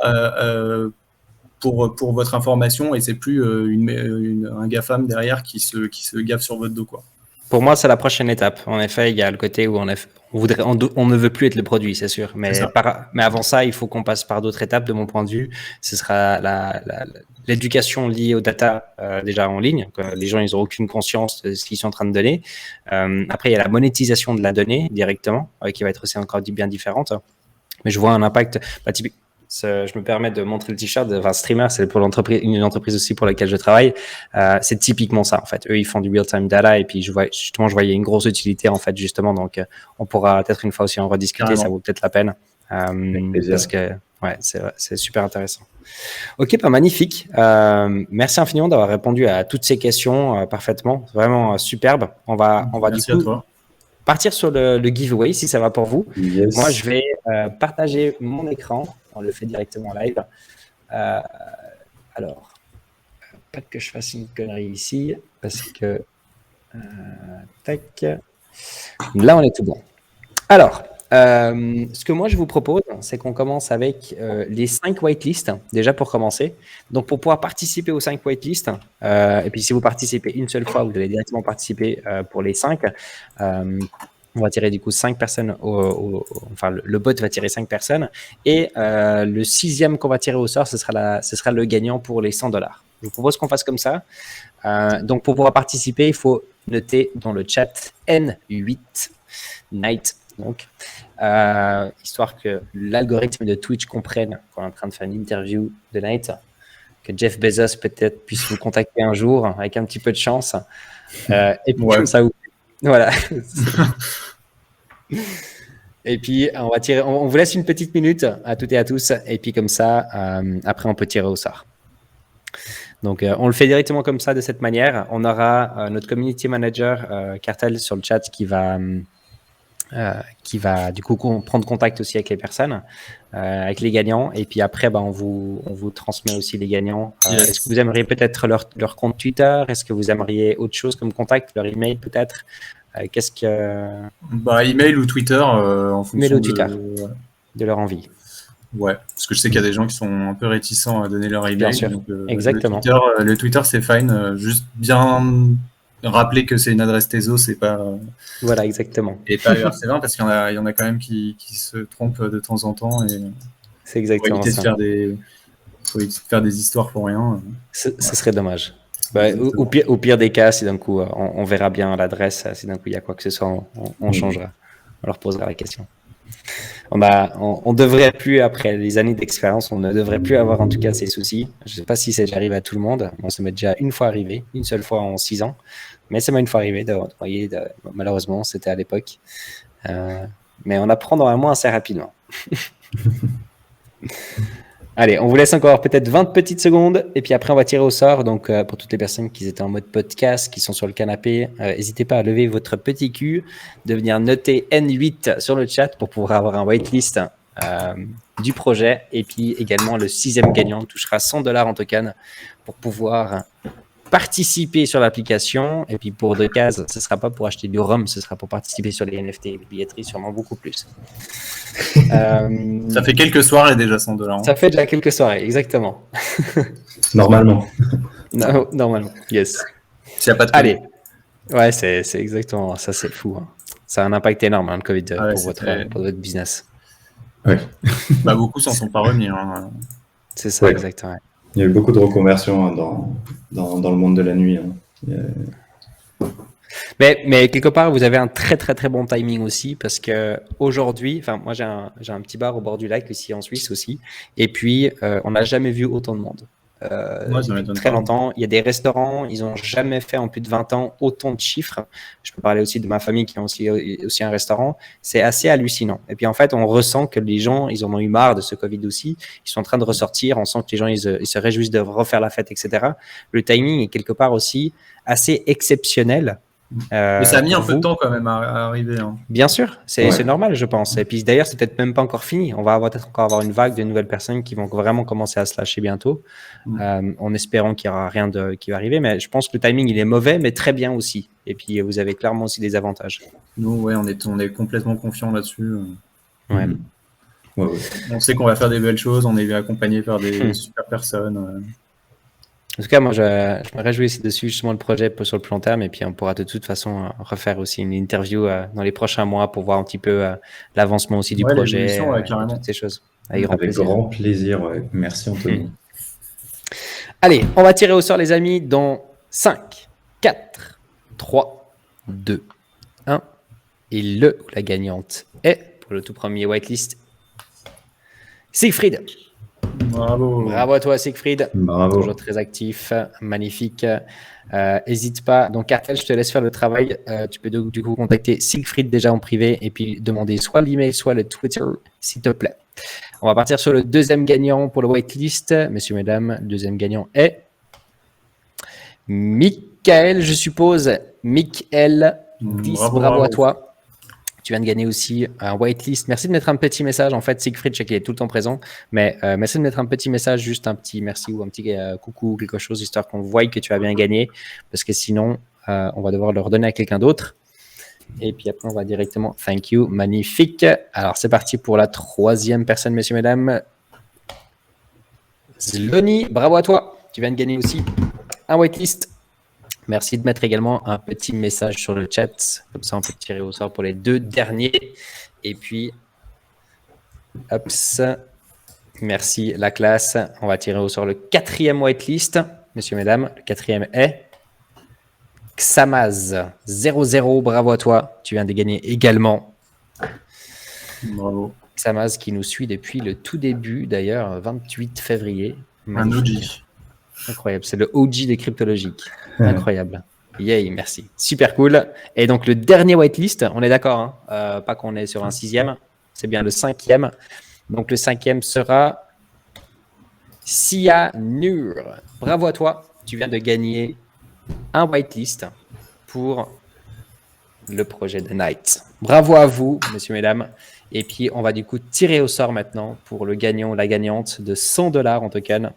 pour votre information, et c'est plus un GAFAM derrière qui se gaffe sur votre dos, quoi. Pour moi, c'est la prochaine étape. En effet, il y a le côté où on ne veut plus être le produit, c'est sûr. Mais avant ça, il faut qu'on passe par d'autres étapes, de mon point de vue. Ce sera l'éducation liée aux data déjà en ligne. Les gens, ils n'ont aucune conscience de ce qu'ils sont en train de donner. Après, il y a la monétisation de la donnée directement, qui va être aussi encore bien différente. Mais je vois un impact typique. Je me permets de montrer le t-shirt. Enfin, Streamer, c'est pour une entreprise aussi pour laquelle je travaille. C'est typiquement ça, en fait. Eux, ils font du real-time data, et puis je voyais une grosse utilité, en fait, justement. Donc, on pourra peut-être une fois aussi en rediscuter. Carrément. Ça vaut peut-être la peine. Parce que, c'est super intéressant. Ok, magnifique. Merci infiniment d'avoir répondu à toutes ces questions parfaitement. Vraiment superbe. On va Merci du coup à toi. Partir sur le giveaway, si ça va pour vous. Yes. Moi, je vais partager mon écran. On le fait directement en live. Alors, pas que je fasse une connerie ici, parce que... tac. Là, on est tout bon. Alors, Ce que moi je vous propose, c'est qu'on commence avec les 5 whitelists, déjà pour commencer. Donc pour pouvoir participer aux 5 whitelists, et puis si vous participez une seule fois, vous allez directement participer pour les 5. On va tirer du coup 5 personnes, enfin le bot va tirer 5 personnes, et le 6e qu'on va tirer au sort, ce sera le gagnant pour les $100. Je vous propose qu'on fasse comme ça. Donc pour pouvoir participer, il faut noter dans le chat N8 Night. Donc, histoire que l'algorithme de Twitch comprenne qu'on est en train de faire une interview de Night, que Jeff Bezos peut-être puisse vous contacter un jour avec un petit peu de chance. Et puis comme ça, voilà. Et puis on vous laisse une petite minute à toutes et à tous, et puis comme ça, après on peut tirer au sort. Donc, on le fait directement comme ça, de cette manière. On aura notre community manager, Cartel, sur le chat qui va du coup prendre contact aussi avec les personnes, avec les gagnants. Et puis après, on vous transmet aussi les gagnants. Yes. Est-ce que vous aimeriez peut-être leur compte Twitter? Est-ce que vous aimeriez autre chose comme contact? Leur email peut-être? Qu'est-ce que... Email ou Twitter, en fonction de leur envie. Ouais, parce que je sais qu'il y a des gens qui sont un peu réticents à donner leur email. Bien sûr, donc, exactement. Le Twitter, c'est fine. Juste bien rappeler que c'est une adresse TESO, c'est pas... Voilà, exactement. Et pas ERC20, parce qu'il y en a quand même qui se trompent de temps en temps. Et c'est exactement ça. Faut éviter de faire des histoires pour rien. Ce serait dommage. Au pire des cas, si d'un coup, on verra bien l'adresse, si d'un coup il y a quoi que ce soit, on changera. On leur posera la question. On devrait plus, après les années d'expérience, on ne devrait plus avoir en tout cas ces soucis. Je ne sais pas si ça arrive à tout le monde. Bon, ça m'est déjà une fois arrivé, une seule fois en 6 ans. Mais ça m'a une fois arrivé. Malheureusement, c'était à l'époque. Mais on apprend normalement assez rapidement. Allez, on vous laisse encore peut-être 20 petites secondes, et puis après on va tirer au sort. Donc pour toutes les personnes qui étaient en mode podcast, qui sont sur le canapé, n'hésitez pas à lever votre petit cul, de venir noter N8 sur le chat pour pouvoir avoir un whitelist du projet. Et puis également le 6e gagnant touchera $100 en token pour pouvoir participer sur l'application. Et puis pour 2 cases, ce ne sera pas pour acheter du rhum, ce sera pour participer sur les NFT et les billetteries, sûrement beaucoup plus. Ça fait quelques soirées déjà, $100. Hein. Ça fait déjà quelques soirées, exactement. Normalement. Normalement, yes. S'il n'y a pas de COVID. Allez, ouais, c'est exactement ça, c'est fou. Hein. Ça a un impact énorme, le Covid, pour votre business. Ouais. Beaucoup s'en sont pas remis. Hein. C'est ça, exactement. Ouais. Il y a eu beaucoup de reconversions dans le monde de la nuit. Hein. Mais quelque part, vous avez un très très très bon timing aussi, parce que aujourd'hui, moi j'ai un petit bar au bord du lac ici en Suisse aussi, et puis on n'a jamais vu autant de monde. Depuis très longtemps, il y a des restaurants, ils n'ont jamais fait en plus de 20 ans autant de chiffres. Je peux parler aussi de ma famille qui a aussi un restaurant. C'est assez hallucinant. Et puis en fait, on ressent que les gens, ils en ont eu marre de ce Covid aussi. Ils sont en train de ressortir. On sent que les gens, ils se réjouissent de refaire la fête, etc. Le timing est quelque part aussi assez exceptionnel. Mais ça a mis un peu de temps quand même à arriver. Hein. Bien sûr, c'est normal, je pense. Et puis d'ailleurs, c'est peut-être même pas encore fini. On va peut-être encore avoir une vague de nouvelles personnes qui vont vraiment commencer à se lâcher bientôt, en espérant qu'il n'y aura rien qui va arriver. Mais je pense que le timing, il est mauvais, mais très bien aussi. Et puis, vous avez clairement aussi des avantages. Nous, on est complètement confiants là-dessus. Ouais. On sait qu'on va faire des belles choses. On est accompagné par des super personnes. En tout cas, moi, je me réjouis aussi de suivre justement le projet sur le plus long terme, et puis on pourra de toute façon refaire aussi une interview dans les prochains mois pour voir un petit peu l'avancement aussi du projet, toutes ces choses. Avec grand plaisir. Ouais. Merci Anthony. Allez, on va tirer au sort les amis dans 5, 4, 3, 2, 1. Et la gagnante est, pour le tout premier whitelist, Siegfried. Bravo à toi Siegfried. Bravo. Toujours très actif, magnifique. N'hésite pas. Donc Cartel, je te laisse faire le travail. Tu peux du coup contacter Siegfried déjà en privé et puis demander soit l'email, soit le Twitter, s'il te plaît. On va partir sur le 2e gagnant pour le whitelist. Messieurs, mesdames, le 2e gagnant est Michael, je suppose. Michael 10, bravo à toi. Tu viens de gagner aussi un whitelist. Merci de mettre un petit message. En fait, Siegfried, je sais qu'il est tout le temps présent, mais merci de mettre un petit message, juste un petit merci ou un petit coucou ou quelque chose, histoire qu'on voie que tu as bien gagné, parce que sinon, on va devoir le redonner à quelqu'un d'autre. Et puis après, on va directement. Thank you. Magnifique. Alors, c'est parti pour la troisième personne, messieurs, mesdames. Zloni, bravo à toi. Tu viens de gagner aussi un whitelist. Merci de mettre également un petit message sur le chat. Comme ça, on peut tirer au sort pour les 2 derniers. Et puis, hop, merci la classe. On va tirer au sort le 4e whitelist. Messieurs, mesdames, le 4e est Xamaz 00. Bravo à toi. Tu viens de gagner également. Bravo. Xamaz qui nous suit depuis le tout début, d'ailleurs, 28 février. Magnifique. Un OG. Incroyable, c'est le OG des cryptologiques. Incroyable. Yay, merci. Super cool. Et donc, le dernier whitelist, on est d'accord, hein, pas qu'on est sur un 6e, c'est bien le 5e. Donc, le 5e sera Sia Nur. Bravo à toi. Tu viens de gagner un whitelist pour le projet de Night. Bravo à vous, messieurs, mesdames. Et puis, on va du coup tirer au sort maintenant pour le gagnant ou la gagnante de $100 en token.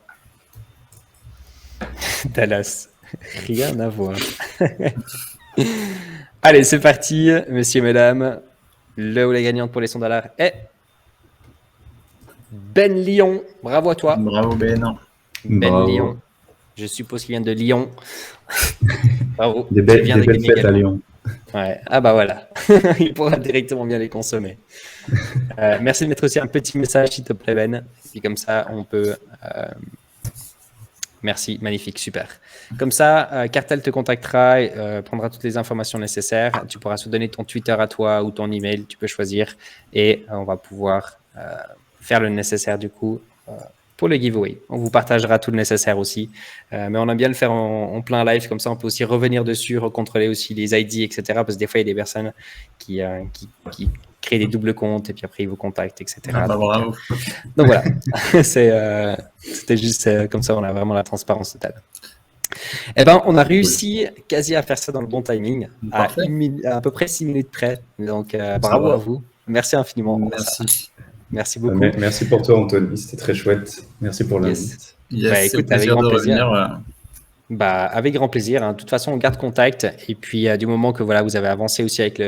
Dallas, rien à voir. Allez, c'est parti, messieurs, mesdames. Le ou la gagnante pour les $100 est Ben Lyon. Bravo à toi. Bravo Ben. Ben Bravo. Lyon. Je suppose qu'il vient de Lyon. Bravo. Des Tu belles viens de gagner fêtes à également. Lyon. Ouais. Ah bah voilà. Il pourra directement bien les consommer. Merci de mettre aussi un petit message, s'il te plaît, Ben. Et puis comme ça, on peut... Merci, magnifique, super. Comme ça, Cartel te contactera, prendra toutes les informations nécessaires. Tu pourras se donner ton Twitter à toi ou ton email, tu peux choisir. Et on va pouvoir faire le nécessaire du coup pour le giveaway. On vous partagera tout le nécessaire aussi. Mais on aime bien le faire en plein live, comme ça on peut aussi revenir dessus, recontrôler aussi les ID, etc. Parce que des fois, il y a des personnes qui créent des doubles comptes et puis après ils vous contactent, etc. Ah bah bravo. Donc voilà, c'était juste comme ça, on a vraiment la transparence totale. Eh ben, on a réussi quasi à faire ça dans le bon timing, à peu près 6 minutes près. Donc bravo à vous, merci infiniment. Merci. Merci beaucoup. Merci pour toi, Anthony, c'était très chouette. Merci pour l'invite. Yes, Bah, écoute, c'est avec plaisir grand de plaisir. revenir. Bah, avec grand plaisir. Hein. De toute façon, on garde contact. Et puis, du moment que voilà, vous avez avancé aussi avec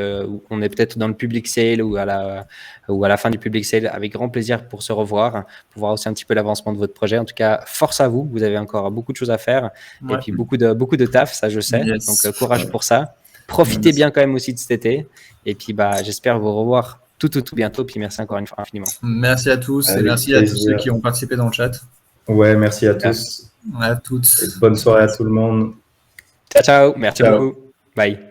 on est peut-être dans le public sale ou à la fin du public sale, avec grand plaisir pour se revoir, pour voir aussi un petit peu l'avancement de votre projet. En tout cas, force à vous. Vous avez encore beaucoup de choses à faire. Ouais. Et puis, beaucoup de taf, ça, je sais. Yes. Donc, courage pour ça. Profitez bien quand même aussi de cet été. Et puis, bah, j'espère vous revoir tout bientôt. Puis, merci encore une fois infiniment. Merci à tous Avec et merci à tous plaisir. ceux qui ont participé dans le chat. Ouais, merci à tous. À toutes. Et bonne soirée à tout le monde. Ciao, ciao. Merci Ciao. beaucoup. Bye.